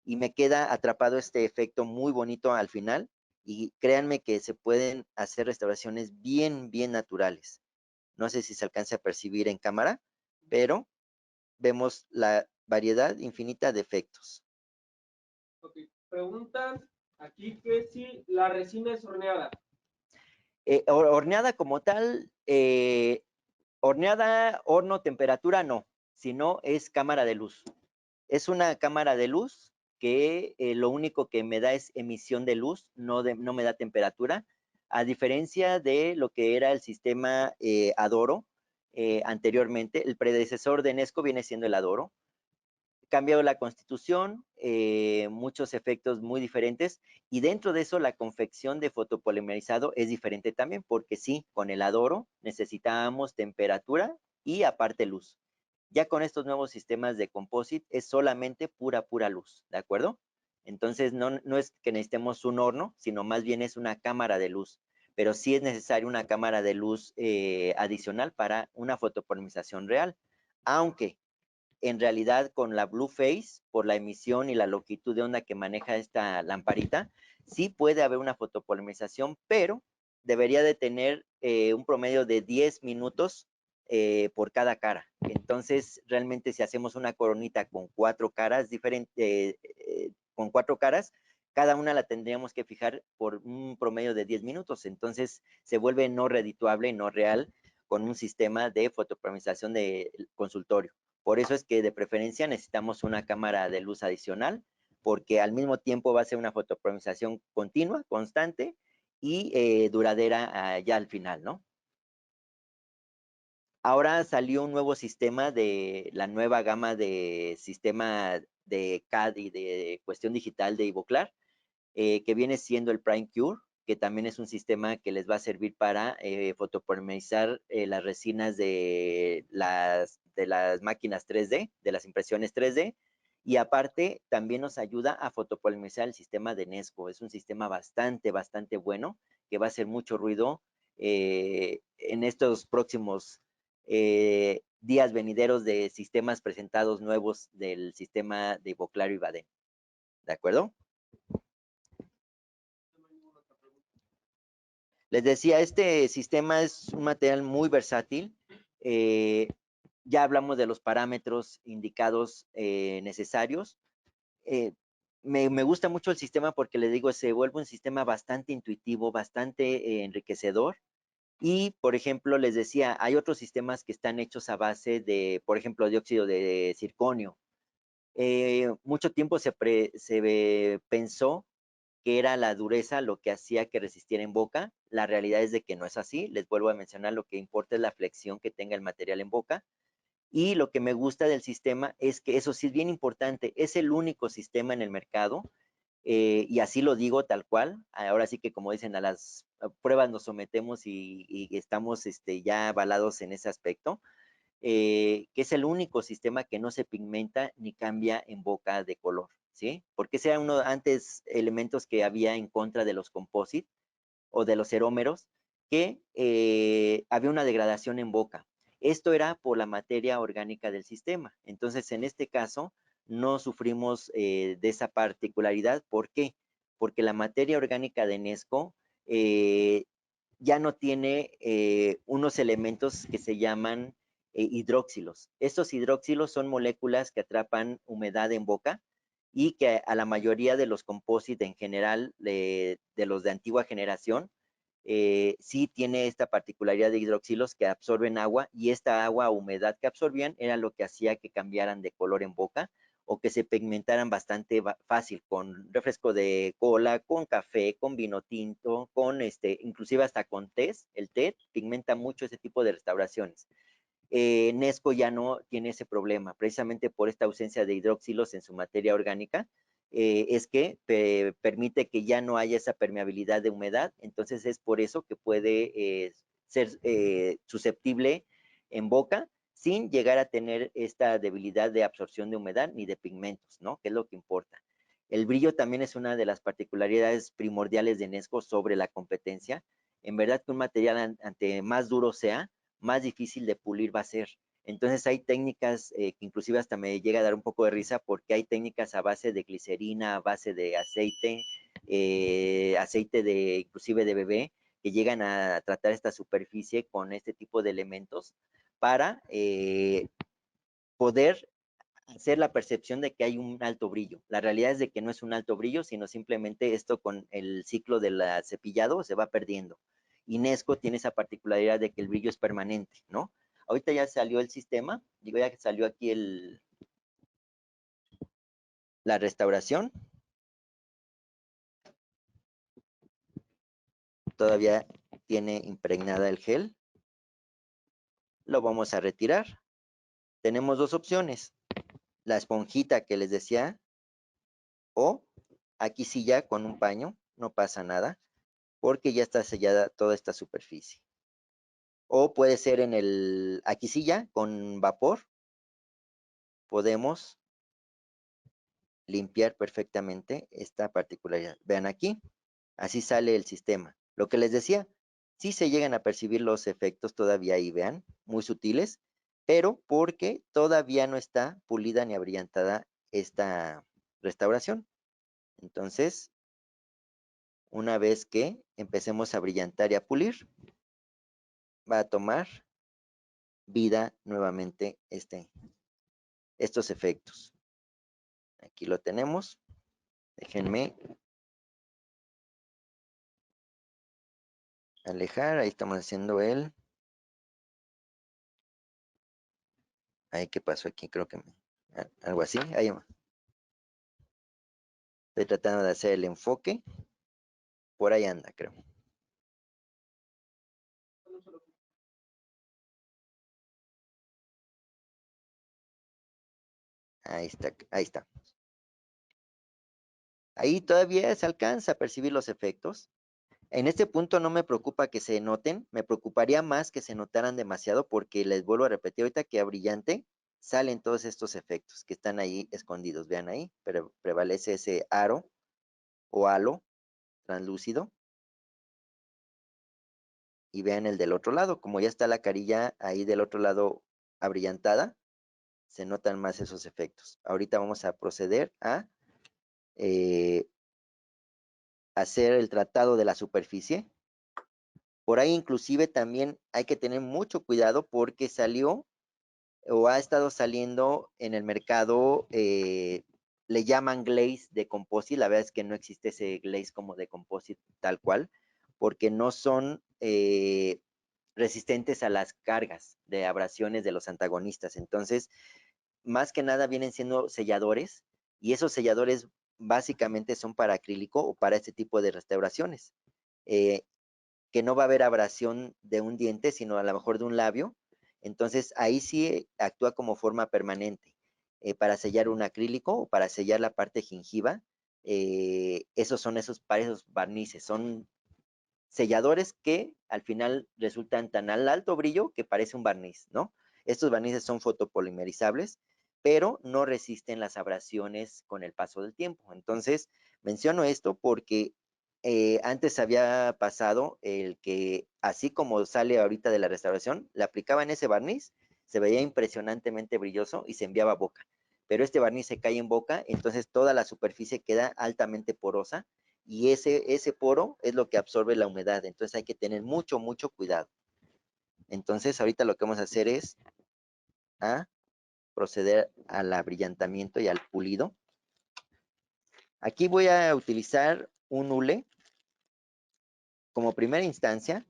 y me queda atrapado este efecto muy bonito al final. Y créanme que se pueden hacer restauraciones bien, bien naturales. No sé si se alcanza a percibir en cámara, pero vemos la variedad infinita de efectos. Ok. Preguntan aquí que si la resina es horneada. Horneada como tal, horneada, horno, temperatura, no, sino es cámara de luz. Es una cámara de luz que lo único que me da es emisión de luz, no me da temperatura, a diferencia de lo que era el sistema Adoro anteriormente. El predecesor de Nesco viene siendo el Adoro. Cambiado la constitución, muchos efectos muy diferentes, y dentro de eso la confección de fotopolimerizado es diferente también, porque sí, con el Adoro necesitábamos temperatura y aparte luz. Ya con estos nuevos sistemas de composite es solamente pura luz, ¿de acuerdo? Entonces no es que necesitemos un horno, sino más bien es una cámara de luz, pero sí es necesaria una cámara de luz adicional para una fotopolimerización real, aunque en realidad con la Blue Phase, por la emisión y la longitud de onda que maneja esta lamparita, sí puede haber una fotopolimerización, pero debería de tener un promedio de 10 minutos por cada cara. Entonces, realmente si hacemos una coronita con 4 caras diferentes, con 4 caras, cada una la tendríamos que fijar por un promedio de 10 minutos. Entonces, se vuelve no redituable, no real, con un sistema de fotopolimerización de consultorio. Por eso es que de preferencia necesitamos una cámara de luz adicional, porque al mismo tiempo va a ser una fotopolimerización continua, constante y duradera ya al final, ¿no? Ahora salió un nuevo sistema de la nueva gama de sistema de CAD y de cuestión digital de Ivoclar, que viene siendo el Prime Cure, que también es un sistema que les va a servir para fotopolimerizar las resinas de las máquinas 3D, de las impresiones 3D, y aparte también nos ayuda a fotopolimerizar el sistema de Nesco. Es un sistema bastante bueno, que va a hacer mucho ruido en estos próximos días venideros de sistemas presentados nuevos del sistema de Ivoclar y Vaden. ¿De acuerdo? Les decía, este sistema es un material muy versátil. Ya hablamos de los parámetros indicados necesarios. Me gusta mucho el sistema porque les digo, se vuelve un sistema bastante intuitivo, bastante enriquecedor. Y, por ejemplo, les decía, hay otros sistemas que están hechos a base de, por ejemplo, dióxido de circonio. Mucho tiempo se pensó que era la dureza lo que hacía que resistiera en boca. La realidad es de que no es así. Les vuelvo a mencionar, lo que importa es la flexión que tenga el material en boca. Y lo que me gusta del sistema es que, eso sí es bien importante, es el único sistema en el mercado, y así lo digo tal cual. Ahora sí que, como dicen, a las pruebas nos sometemos y estamos ya avalados en ese aspecto, que es el único sistema que no se pigmenta ni cambia en boca de color, ¿sí? Porque ese era uno antes elementos que había en contra de los composites o de los cerómeros, que había una degradación en boca. Esto era por la materia orgánica del sistema. Entonces, en este caso, no sufrimos de esa particularidad. ¿Por qué? Porque la materia orgánica de Nesco ya no tiene unos elementos que se llaman hidróxilos. Estos hidróxilos son moléculas que atrapan humedad en boca y que a la mayoría de los composites en general, de los de antigua generación, sí tiene esta particularidad de hidroxilos que absorben agua, y esta agua o humedad que absorbían era lo que hacía que cambiaran de color en boca o que se pigmentaran bastante fácil con refresco de cola, con café, con vino tinto, con inclusive hasta con té. El té pigmenta mucho ese tipo de restauraciones. Nesco ya no tiene ese problema, precisamente por esta ausencia de hidróxilos en su materia orgánica. Es que permite que ya no haya esa permeabilidad de humedad. Entonces es por eso que puede ser susceptible en boca sin llegar a tener esta debilidad de absorción de humedad ni de pigmentos, ¿no? Que es lo que importa. El brillo también es una de las particularidades primordiales de Nesco sobre la competencia. En verdad que un material ante más duro sea, más difícil de pulir va a ser. Entonces hay técnicas que inclusive hasta me llega a dar un poco de risa, porque hay técnicas a base de glicerina, a base de aceite, aceite de inclusive de bebé, que llegan a tratar esta superficie con este tipo de elementos para poder hacer la percepción de que hay un alto brillo. La realidad es de que no es un alto brillo, sino simplemente esto con el ciclo del cepillado se va perdiendo. Y Nesco tiene esa particularidad de que el brillo es permanente, ¿no? Ahorita ya salió el sistema, digo, ya que salió aquí la restauración. Todavía tiene impregnada el gel. Lo vamos a retirar. Tenemos dos opciones: la esponjita que les decía, o aquí sí ya con un paño, no pasa nada, porque ya está sellada toda esta superficie. O puede ser en aquí sí ya, con vapor, podemos limpiar perfectamente esta particularidad. Vean aquí, así sale el sistema. Lo que les decía, sí se llegan a percibir los efectos todavía ahí, vean, muy sutiles, pero porque todavía no está pulida ni abrillantada esta restauración. Entonces, una vez que empecemos a brillantar y a pulir, va a tomar vida nuevamente estos efectos. Aquí lo tenemos. Déjenme alejar. Ahí estamos haciendo Ahí, ¿qué pasó aquí? Creo que algo así. Ahí va. Estoy tratando de hacer el enfoque. Por ahí anda, creo. Ahí está, ahí está. Ahí todavía se alcanza a percibir los efectos. En este punto no me preocupa que se noten, me preocuparía más que se notaran demasiado porque les vuelvo a repetir, ahorita que a brillante salen todos estos efectos que están ahí escondidos. Vean ahí, prevalece ese aro o halo translúcido. Y vean el del otro lado, como ya está la carilla ahí del otro lado abrillantada, se notan más esos efectos. Ahorita vamos a proceder a hacer el tratado de la superficie. Por ahí inclusive también hay que tener mucho cuidado porque salió o ha estado saliendo en el mercado, le llaman glaze de composite, la verdad es que no existe ese glaze como de composite tal cual, porque no son resistentes a las cargas de abrasiones de los antagonistas. Entonces, más que nada vienen siendo selladores y esos selladores básicamente son para acrílico o para este tipo de restauraciones, que no va a haber abrasión de un diente, sino a lo mejor de un labio. Entonces, ahí sí actúa como forma permanente. Para sellar un acrílico o para sellar la parte gingiva, esos son para esos barnices, son selladores que al final resultan tan al alto brillo que parece un barniz, ¿no? Estos barnices son fotopolimerizables, pero no resisten las abrasiones con el paso del tiempo. Entonces, menciono esto porque antes había pasado el que, así como sale ahorita de la restauración, le aplicaban ese barniz, se veía impresionantemente brilloso y se enviaba a boca. Pero este barniz se cae en boca, entonces toda la superficie queda altamente porosa y ese poro es lo que absorbe la humedad. Entonces hay que tener mucho, mucho cuidado. Entonces ahorita lo que vamos a hacer es proceder al abrillantamiento y al pulido. Aquí voy a utilizar un hule como primera instancia.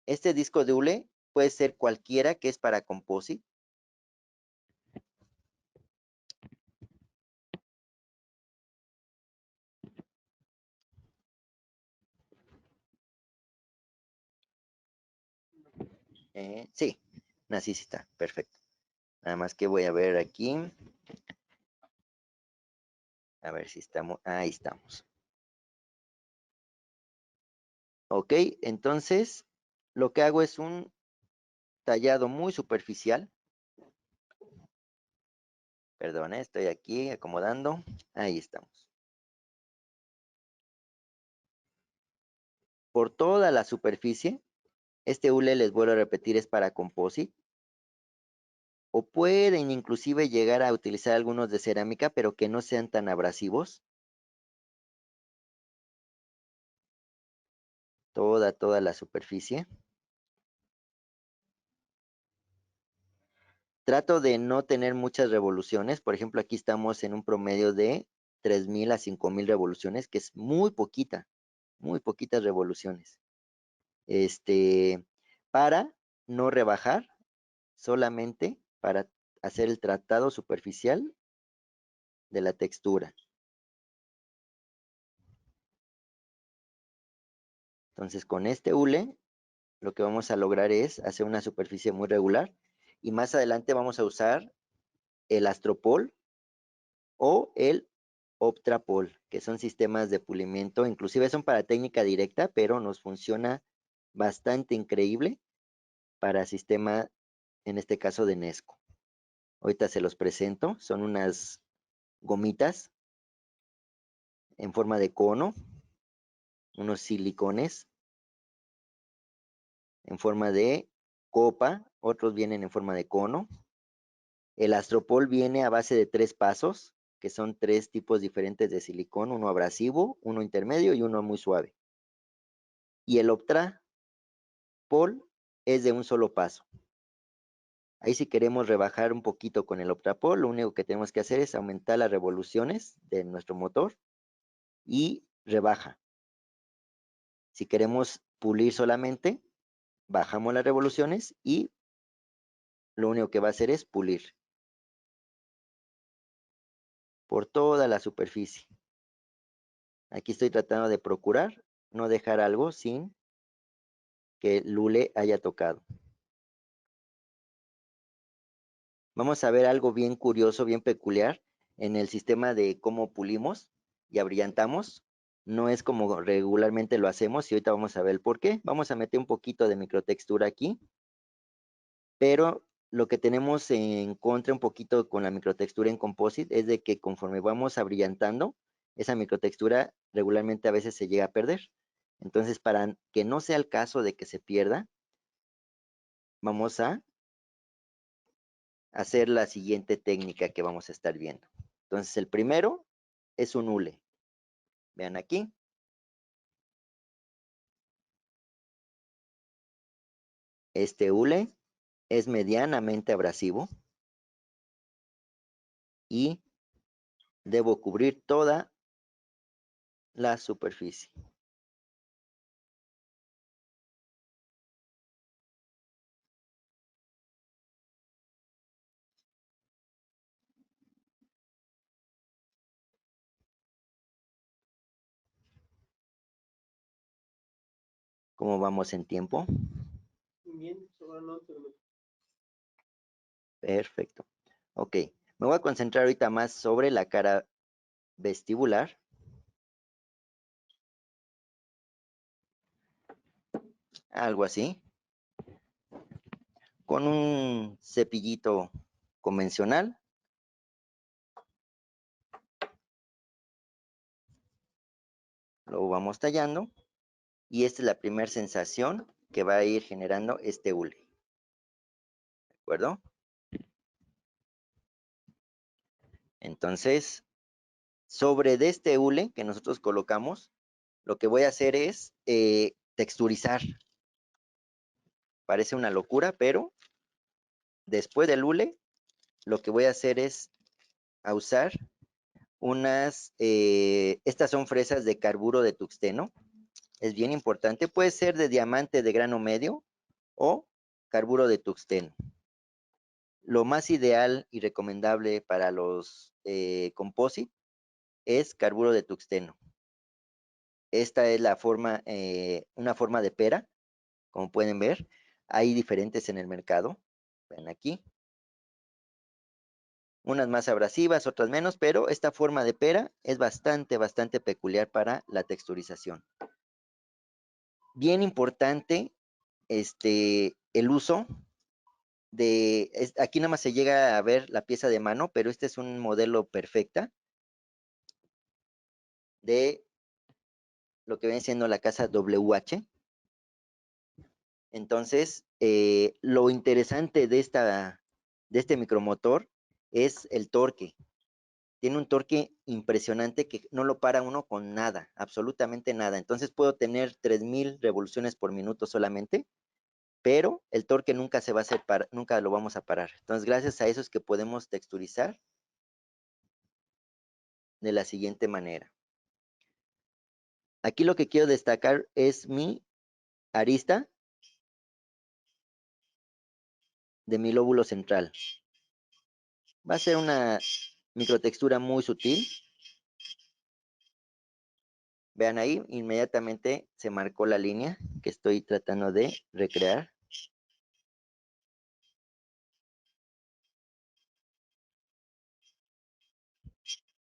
Este disco de hule puede ser cualquiera que es para composite. Sí, así sí está, perfecto. Nada más que voy a ver aquí. A ver si estamos, ahí estamos. Ok, entonces lo que hago es un tallado muy superficial. Perdón, estoy aquí acomodando. Ahí estamos. Por toda la superficie, este hule, les vuelvo a repetir, es para composite. O pueden inclusive llegar a utilizar algunos de cerámica, pero que no sean tan abrasivos. Toda la superficie. Trato de no tener muchas revoluciones. Por ejemplo, aquí estamos en un promedio de 3,000 a 5,000 revoluciones, que es muy poquitas revoluciones. Para no rebajar, solamente para hacer el tratado superficial de la textura. Entonces, con este hule, lo que vamos a lograr es hacer una superficie muy regular y más adelante vamos a usar el Astropol o el Optrapol, que son sistemas de pulimiento, inclusive son para técnica directa, pero nos funciona bastante increíble para sistema, en este caso de Nesco. Ahorita se los presento, son unas gomitas en forma de cono, unos silicones en forma de copa otros vienen en forma de cono. El Astropol viene a base de 3 pasos, que son 3 tipos diferentes de silicón, uno abrasivo, uno intermedio y uno muy suave. Y el Optrapol es de un solo paso. Ahí si queremos rebajar un poquito con el Optrapol, lo único que tenemos que hacer es aumentar las revoluciones de nuestro motor y rebaja. Si queremos pulir solamente, bajamos las revoluciones y lo único que va a hacer es pulir por toda la superficie. Aquí estoy tratando de procurar no dejar algo sin que el hule haya tocado. Vamos a ver algo bien curioso, bien peculiar en el sistema de cómo pulimos y abrillantamos. No es como regularmente lo hacemos y ahorita vamos a ver el por qué. Vamos a meter un poquito de microtextura aquí, pero lo que tenemos en contra un poquito con la microtextura en composite es de que conforme vamos abrillantando, esa microtextura regularmente a veces se llega a perder. Entonces, para que no sea el caso de que se pierda, vamos a hacer la siguiente técnica que vamos a estar viendo. Entonces, el primero es un hule. Vean aquí. Este hule es medianamente abrasivo y debo cubrir toda la superficie. ¿Cómo vamos en tiempo? Bien, sobran 11 minutos. Perfecto. Ok, me voy a concentrar ahorita más sobre la cara vestibular. Algo así. Con un cepillito convencional. Lo vamos tallando. Y esta es la primera sensación que va a ir generando este hule. ¿De acuerdo? Entonces, sobre de este hule que nosotros colocamos, lo que voy a hacer es texturizar. Parece una locura, pero después del hule, lo que voy a hacer es usar estas son fresas de carburo de tuxteno. Es bien importante, puede ser de diamante de grano medio o carburo de tuxteno. Lo más ideal y recomendable para los composite es carburo de tuxteno. Esta es la forma, una forma de pera, como pueden ver. Hay diferentes en el mercado. Ven aquí. Unas más abrasivas, otras menos, pero esta forma de pera es bastante peculiar para la texturización. Bien importante el uso aquí nada más se llega a ver la pieza de mano, pero este es un modelo perfecta de lo que viene siendo la casa WH. Entonces, lo interesante de este micromotor es el torque. Tiene un torque impresionante que no lo para uno con nada, absolutamente nada. Entonces puedo tener 3000 revoluciones por minuto solamente, pero el torque nunca se va a hacer nunca lo vamos a parar. Entonces, gracias a eso es que podemos texturizar de la siguiente manera. Aquí lo que quiero destacar es mi arista de mi lóbulo central. Va a ser una microtextura muy sutil. Vean ahí, inmediatamente se marcó la línea que estoy tratando de recrear.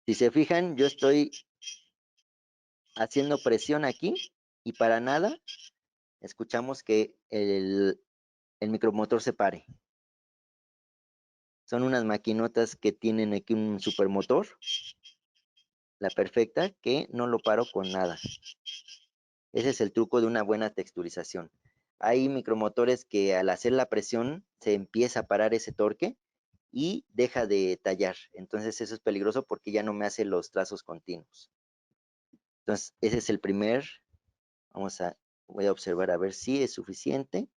Si se fijan, yo estoy haciendo presión aquí y para nada escuchamos que el micromotor se pare. Son unas maquinotas que tienen aquí un supermotor, la perfecta, que no lo paro con nada. Ese es el truco de una buena texturización. Hay micromotores que al hacer la presión se empieza a parar ese torque y deja de tallar. Entonces eso es peligroso porque ya no me hace los trazos continuos. Entonces ese es el primer. Voy a observar a ver si es suficiente.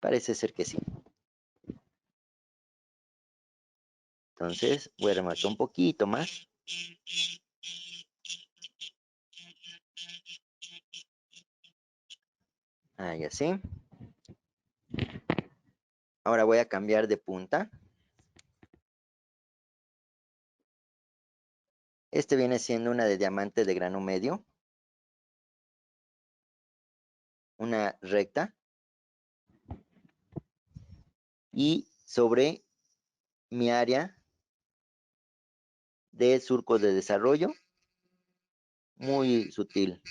Parece ser que sí. Entonces voy a remarcar un poquito más. Ahí así. Ahora voy a cambiar de punta. Este viene siendo una de diamante de grano medio. Una recta. Y sobre mi área de surcos de desarrollo, muy sutil.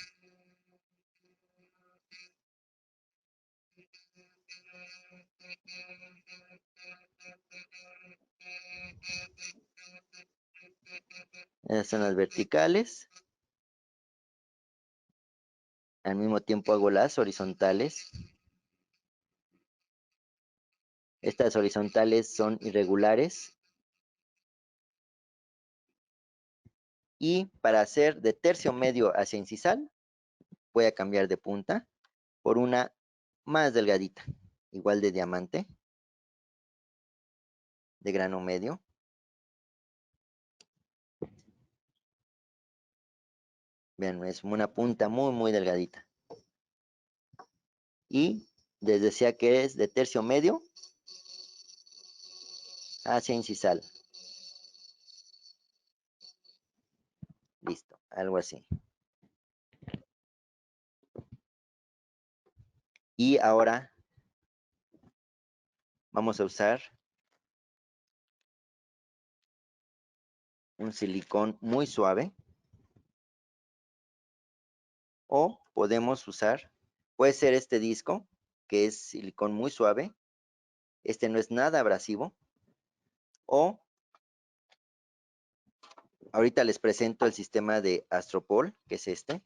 Esas son las verticales. Al mismo tiempo hago las horizontales. Estas horizontales son irregulares. Y para hacer de tercio medio hacia incisal, voy a cambiar de punta por una más delgadita, igual de diamante, de grano medio. Vean, es una punta muy delgadita. Y les decía que es de tercio medio hacia incisal. Listo, algo así. Y ahora vamos a usar un silicón muy suave. O podemos usar, puede ser este disco, que es silicón muy suave. Este no es nada abrasivo. O ahorita les presento el sistema de Astropol, que es este,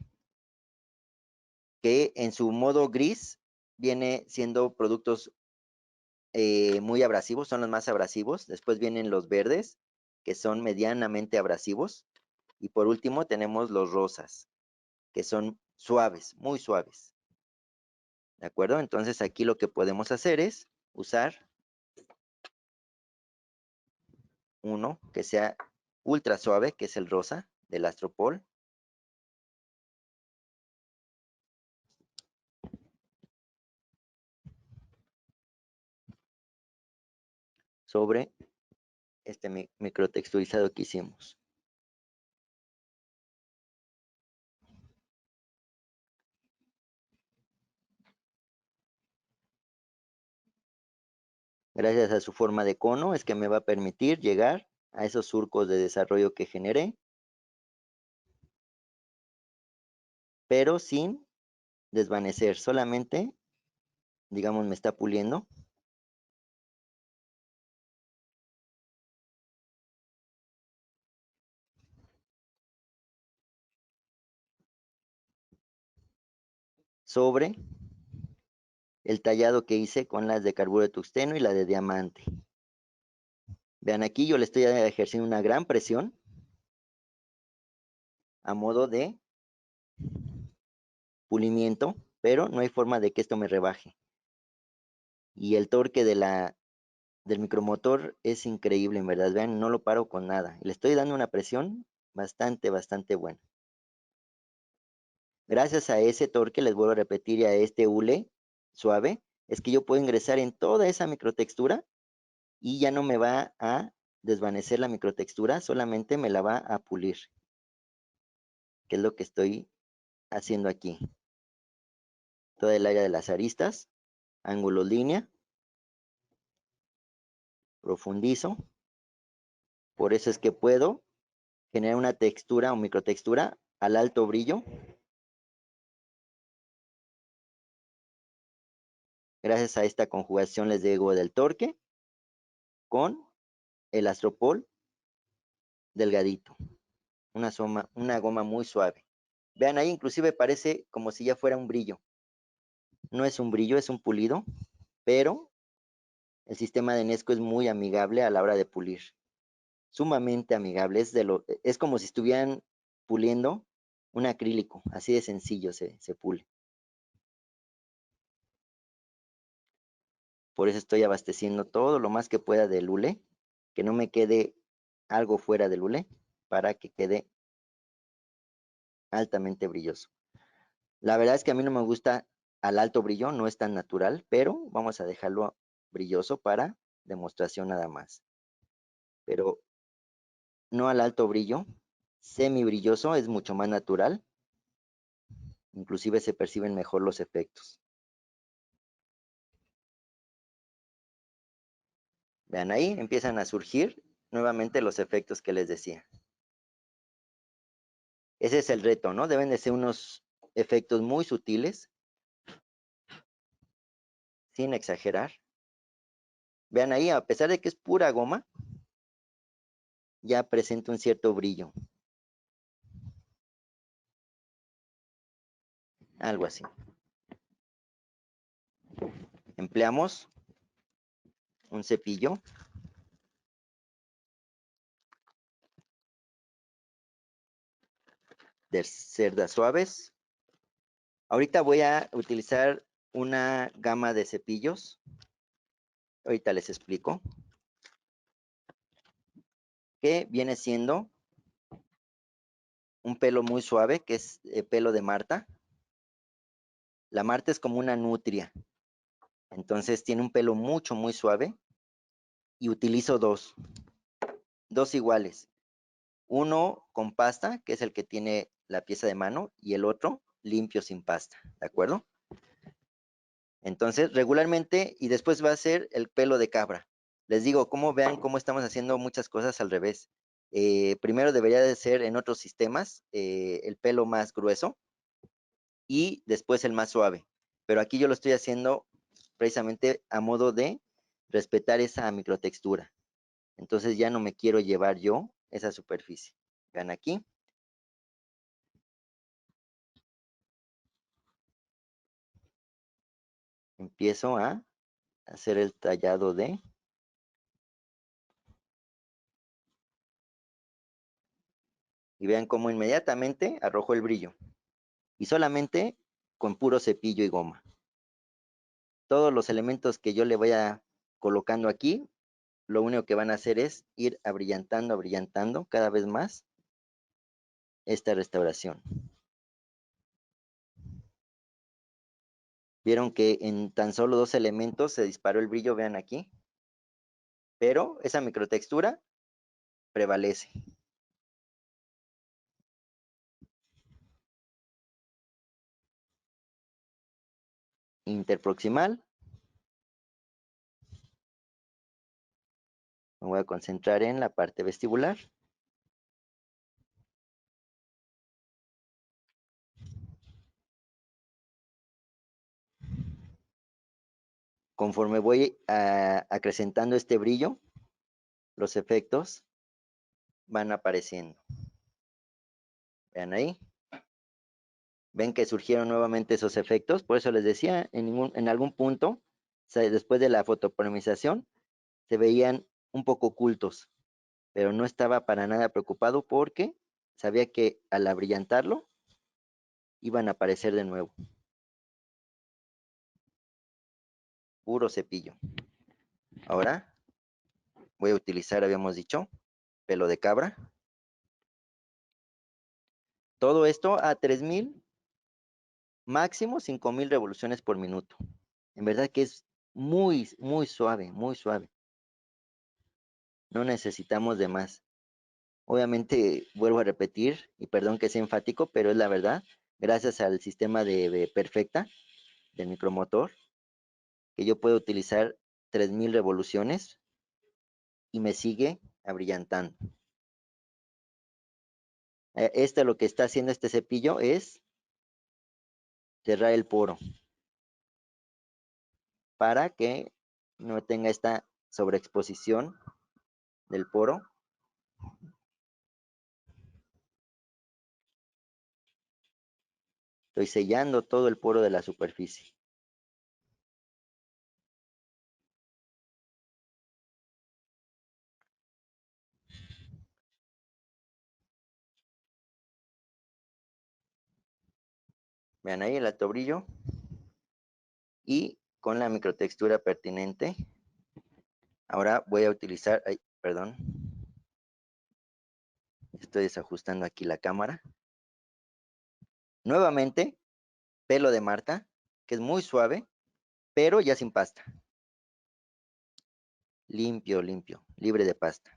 que en su modo gris viene siendo productos muy abrasivos, son los más abrasivos. Después vienen los verdes, que son medianamente abrasivos. Y por último tenemos los rosas, que son suaves, muy suaves. ¿De acuerdo? Entonces aquí lo que podemos hacer es usar uno que sea ultra suave, que es el rosa del Astropol. Sobre este microtexturizado que hicimos. Gracias a su forma de cono es que me va a permitir llegar a esos surcos de desarrollo que generé, pero sin desvanecer, solamente, digamos, me está puliendo. Sobre el tallado que hice con las de carburo de tungsteno y la de diamante. Vean aquí, yo le estoy ejerciendo una gran presión a modo de pulimiento, pero no hay forma de que esto me rebaje. Y el torque del micromotor es increíble, en verdad. Vean, no lo paro con nada. Le estoy dando una presión bastante buena. Gracias a ese torque, les vuelvo a repetir, y a este hule suave, es que yo puedo ingresar en toda esa microtextura y ya no me va a desvanecer la microtextura, solamente me la va a pulir, que es lo que estoy haciendo aquí. Toda el área de las aristas, ángulo línea, profundizo. Por eso es que puedo generar una textura o microtextura al alto brillo. Gracias a esta conjugación les digo del torque con el Astropol delgadito. Una goma muy suave. Vean ahí, inclusive parece como si ya fuera un brillo. No es un brillo, es un pulido, pero el sistema de Nesco es muy amigable a la hora de pulir. Sumamente amigable. Es como si estuvieran puliendo un acrílico. Así de sencillo se pule. Por eso estoy abasteciendo todo lo más que pueda del hule, que no me quede algo fuera del hule, para que quede altamente brilloso. La verdad es que a mí no me gusta al alto brillo, no es tan natural, pero vamos a dejarlo brilloso para demostración nada más. Pero no al alto brillo, semi brilloso es mucho más natural, inclusive se perciben mejor los efectos. Vean ahí, empiezan a surgir nuevamente los efectos que les decía. Ese es el reto, ¿no? Deben de ser unos efectos muy sutiles, sin exagerar. Vean ahí, a pesar de que es pura goma, ya presenta un cierto brillo. Algo así. Empleamos un cepillo de cerdas suaves. Ahorita voy a utilizar una gama de cepillos. Ahorita les explico. Que viene siendo un pelo muy suave, que es pelo de Marta. La Marta es como una nutria. Entonces tiene un pelo muy suave. Y utilizo dos iguales. Uno con pasta, que es el que tiene la pieza de mano, y el otro limpio sin pasta, ¿de acuerdo? Entonces, regularmente, y después va a ser el pelo de cabra. Les digo, vean cómo estamos haciendo muchas cosas al revés. Primero debería de ser en otros sistemas el pelo más grueso y después el más suave. Pero aquí yo lo estoy haciendo precisamente a modo de respetar esa microtextura. Entonces ya no me quiero llevar yo esa superficie. Vean aquí. Empiezo a hacer el tallado de... Y vean cómo inmediatamente arrojo el brillo. Y solamente con puro cepillo y goma. Todos los elementos que yo le vaya colocando aquí, lo único que van a hacer es ir abrillantando cada vez más esta restauración. Vieron que en tan solo 2 elementos se disparó el brillo, vean aquí. Pero esa microtextura prevalece. Interproximal. Me voy a concentrar en la parte vestibular. Conforme voy acrecentando este brillo, los efectos van apareciendo. Vean ahí. Ven que surgieron nuevamente esos efectos. Por eso les decía, en algún punto, después de la fotopolarización, se veían un poco ocultos. Pero no estaba para nada preocupado porque sabía que al abrillantarlo, iban a aparecer de nuevo. Puro cepillo. Ahora voy a utilizar, habíamos dicho, pelo de cabra. Todo esto a 3000, máximo 5000 revoluciones por minuto. En verdad que es muy suave, muy suave. No necesitamos de más. Obviamente, vuelvo a repetir, y perdón que sea enfático, pero es la verdad, gracias al sistema de Perfecta, del micromotor, que yo puedo utilizar 3000 revoluciones y me sigue abrillantando. Lo que está haciendo este cepillo es cerrar el poro para que no tenga esta sobreexposición del poro. Estoy sellando todo el poro de la superficie. Vean ahí el alto brillo. Y con la microtextura pertinente. Ahora voy a utilizar, ay, perdón. Estoy desajustando aquí la cámara. Nuevamente, pelo de Marta, que es muy suave, pero ya sin pasta. Limpio, limpio, libre de pasta.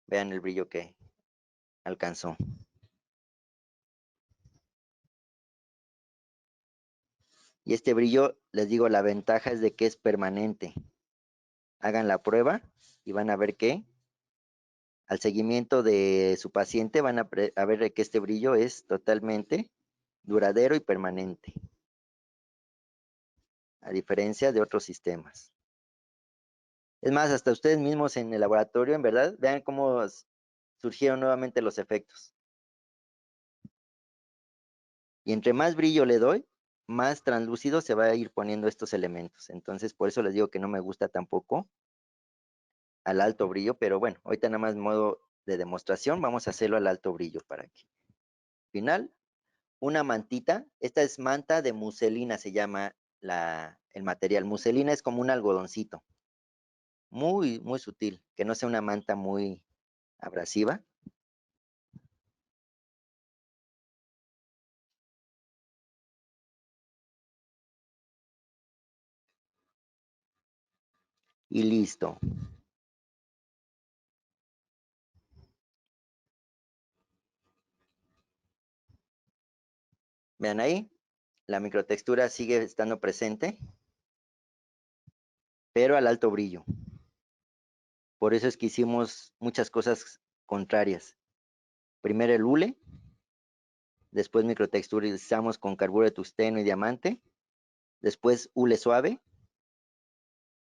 Vean el brillo que alcanzó. Y este brillo, les digo, la ventaja es de que es permanente. Hagan la prueba y van a ver que al seguimiento de su paciente van a ver que este brillo es totalmente duradero y permanente, a diferencia de otros sistemas. Es más, hasta ustedes mismos en el laboratorio, en verdad, vean cómo surgieron nuevamente los efectos. Y entre más brillo le doy, más translúcido se va a ir poniendo estos elementos. Entonces, por eso les digo que no me gusta tampoco al alto brillo, pero bueno, ahorita nada más modo de demostración, vamos a hacerlo al alto brillo para que. Final, una mantita, esta es manta de muselina, se llama el material. Muselina es como un algodoncito, muy, muy sutil, que no sea una manta muy abrasiva. Y listo. Vean ahí, la microtextura sigue estando presente, pero al alto brillo. Por eso es que hicimos muchas cosas contrarias. Primero el hule, después microtexturizamos con carburo de tungsteno y diamante, después hule suave,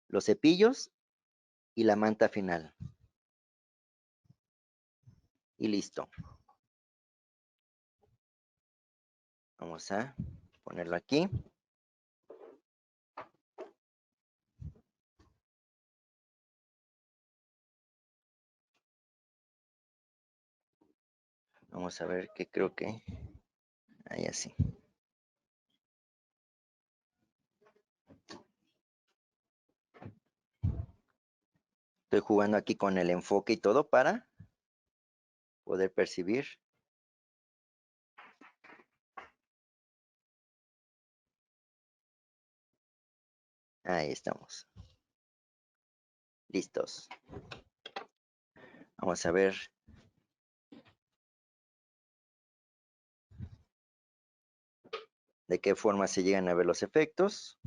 los cepillos y la manta final. Y listo. Vamos a ponerlo aquí. Vamos a ver que creo que ahí así. Estoy jugando aquí con el enfoque y todo para poder percibir. Ahí estamos. Listos. Vamos a ver. De qué forma se llegan a ver los efectos.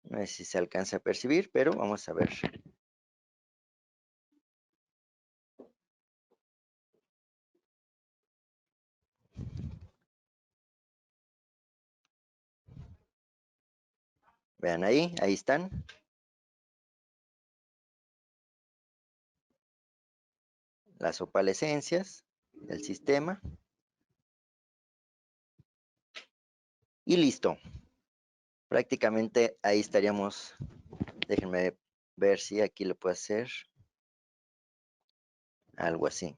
No sé si se alcanza a percibir, pero vamos a ver. Vean ahí están. Las opalescencias del sistema. Y listo. Prácticamente ahí estaríamos. Déjenme ver si aquí lo puedo hacer. Algo así.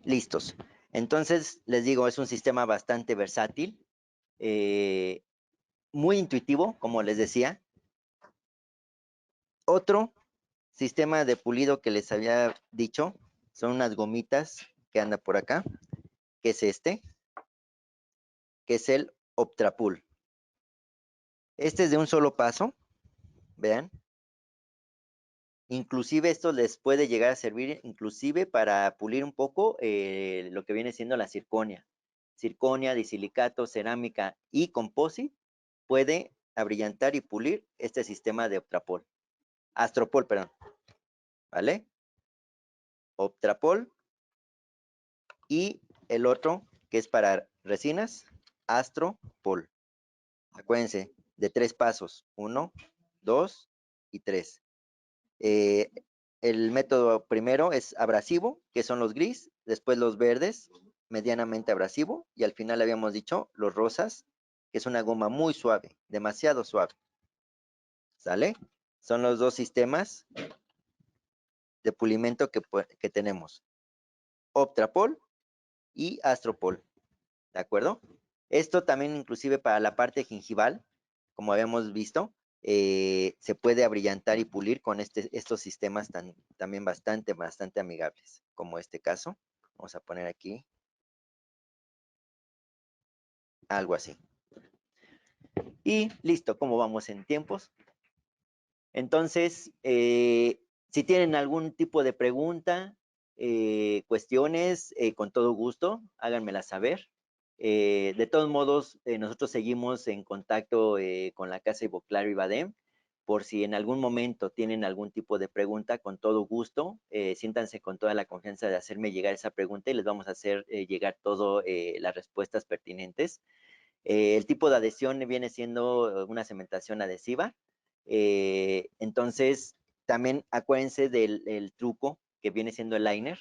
Listos. Entonces, les digo, es un sistema bastante versátil. Muy intuitivo, como les decía. Otro sistema de pulido que les había dicho son unas gomitas que anda por acá, que es este, que es el Optrapool. Este es de un solo paso, vean. Inclusive esto les puede llegar a servir inclusive para pulir un poco lo que viene siendo la circonia. Circonia, disilicato, cerámica y composite puede abrillantar y pulir este sistema de Optrapol. Astropol, perdón. ¿Vale? Optrapol. Y el otro, que es para resinas, Astropol. Acuérdense, de 3 pasos. 1, 2 y 3. El método primero es abrasivo, que son los gris, después los verdes, medianamente abrasivo, y al final habíamos dicho los rosas, que es una goma muy suave, demasiado suave. ¿Sale? Son los dos sistemas de pulimento que tenemos. Optrapol y Astropol. ¿De acuerdo? Esto también inclusive para la parte gingival, como habíamos visto, se puede abrillantar y pulir con estos sistemas también bastante amigables, como este caso. Vamos a poner aquí algo así. Y listo, ¿cómo vamos en tiempos? Entonces, si tienen algún tipo de pregunta, cuestiones, con todo gusto, háganmela saber. De todos modos, nosotros seguimos en contacto con la Casa Ivoclaro y Badem, por si en algún momento tienen algún tipo de pregunta, con todo gusto, siéntanse con toda la confianza de hacerme llegar esa pregunta y les vamos a hacer llegar todas las respuestas pertinentes. El tipo de adhesión viene siendo una cementación adhesiva. Entonces, también acuérdense del truco que viene siendo el liner,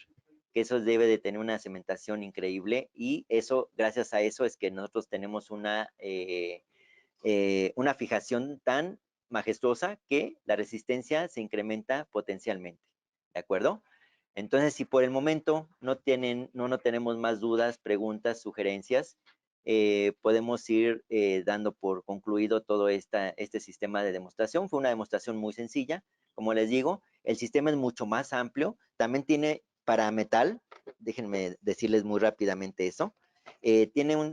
que eso debe de tener una cementación increíble y eso, gracias a eso es que nosotros tenemos una fijación tan majestuosa que la resistencia se incrementa potencialmente, ¿de acuerdo? Entonces, si por el momento no tenemos más dudas, preguntas, sugerencias, podemos ir dando por concluido todo este sistema de demostración. Fue una demostración muy sencilla. Como les digo, el sistema es mucho más amplio. También tiene para metal, déjenme decirles muy rápidamente eso, tiene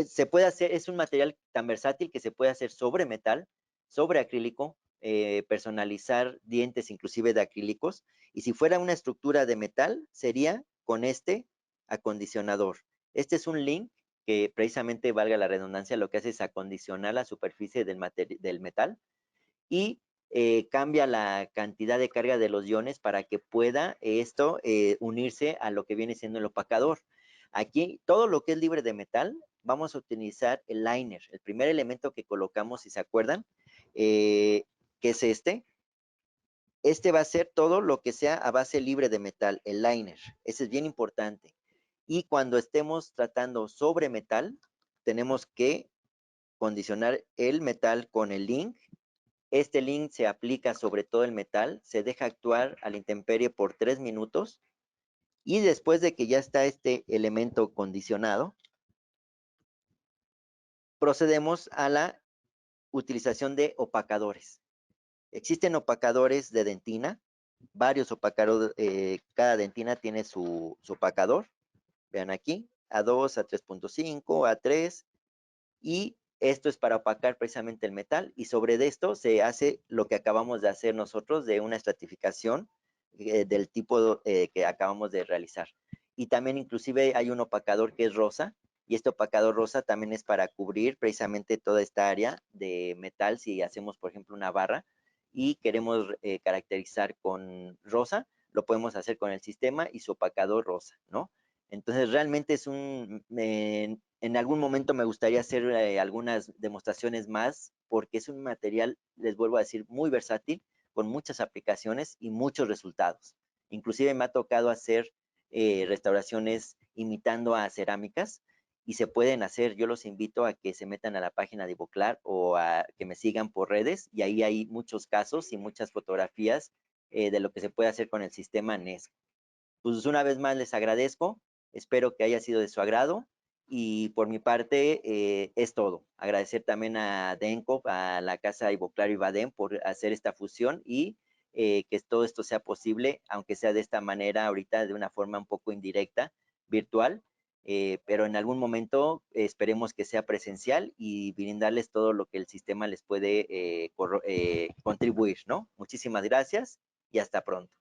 se puede hacer, es un material tan versátil que se puede hacer sobre metal, sobre acrílico, personalizar dientes inclusive de acrílicos, y si fuera una estructura de metal, sería con este acondicionador. Este es un link que precisamente, valga la redundancia, lo que hace es acondicionar la superficie del metal y cambia la cantidad de carga de los iones para que pueda esto unirse a lo que viene siendo el opacador. Aquí, todo lo que es libre de metal, vamos a utilizar el liner, el primer elemento que colocamos, si se acuerdan, que es este. Este va a ser todo lo que sea a base libre de metal, el liner. Ese es bien importante. Y cuando estemos tratando sobre metal, tenemos que condicionar el metal con el link. Este link se aplica sobre todo el metal, se deja actuar a la intemperie por 3 minutos y después de que ya está este elemento condicionado, procedemos a la utilización de opacadores. Existen opacadores de dentina, varios opacadores, cada dentina tiene su opacador. Vean aquí, A2, A3.5, A3, y esto es para opacar precisamente el metal, y sobre esto se hace lo que acabamos de hacer nosotros de una estratificación del tipo que acabamos de realizar. Y también inclusive hay un opacador que es rosa, y este opacador rosa también es para cubrir precisamente toda esta área de metal. Si hacemos, por ejemplo, una barra y queremos caracterizar con rosa, lo podemos hacer con el sistema y su opacador rosa, ¿no? Entonces, realmente es en algún momento me gustaría hacer algunas demostraciones más, porque es un material, les vuelvo a decir, muy versátil, con muchas aplicaciones y muchos resultados. Inclusive me ha tocado hacer restauraciones imitando a cerámicas, y se pueden hacer. Yo los invito a que se metan a la página de Ivoclar o a que me sigan por redes, y ahí hay muchos casos y muchas fotografías de lo que se puede hacer con el sistema NESCO. Pues una vez más les agradezco, espero que haya sido de su agrado, y por mi parte es todo. Agradecer también a DENCO, a la Casa Ivoclar y Badem, por hacer esta fusión y que todo esto sea posible, aunque sea de esta manera ahorita, de una forma un poco indirecta, virtual, pero en algún momento esperemos que sea presencial y brindarles todo lo que el sistema les puede contribuir, ¿no? Muchísimas gracias y hasta pronto.